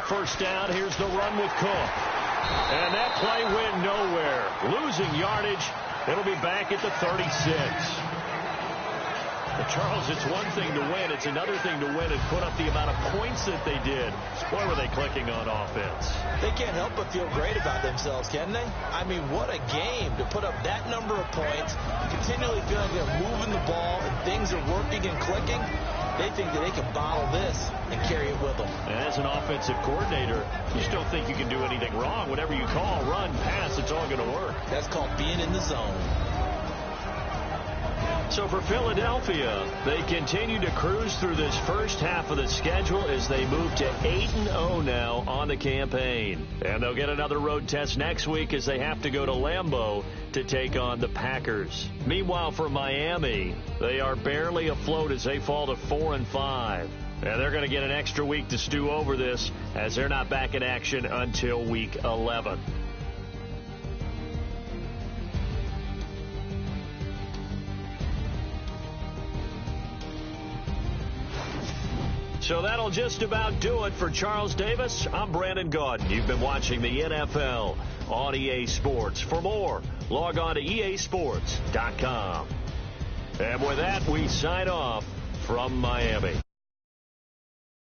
First down, here's the run with Cook. And that play went nowhere. Losing yardage. It'll be back at the 36. But Charles, it's one thing to win. It's another thing to win and put up the amount of points that they did. Boy, were they clicking on offense. They can't help but feel great about themselves, can they? I mean, what a game to put up that number of points, continually feeling they're moving the ball and things are working and clicking. They think that they can bottle this and carry it with them. As an offensive coordinator, you just don't think you can do anything wrong. Whatever you call, run, pass, it's all going to work. That's called being in the zone. So for Philadelphia, they continue to cruise through this first half of the schedule as they move to 8-0 now on the campaign. And they'll get another road test next week as they have to go to Lambeau to take on the Packers. Meanwhile, for Miami, they are barely afloat as they fall to 4-5. And they're going to get an extra week to stew over this as they're not back in action until week 11. So that'll just about do it for Charles Davis. I'm Brandon Gaudin. You've been watching the NFL on EA Sports. For more, log on to easports.com. And with that, we sign off from Miami.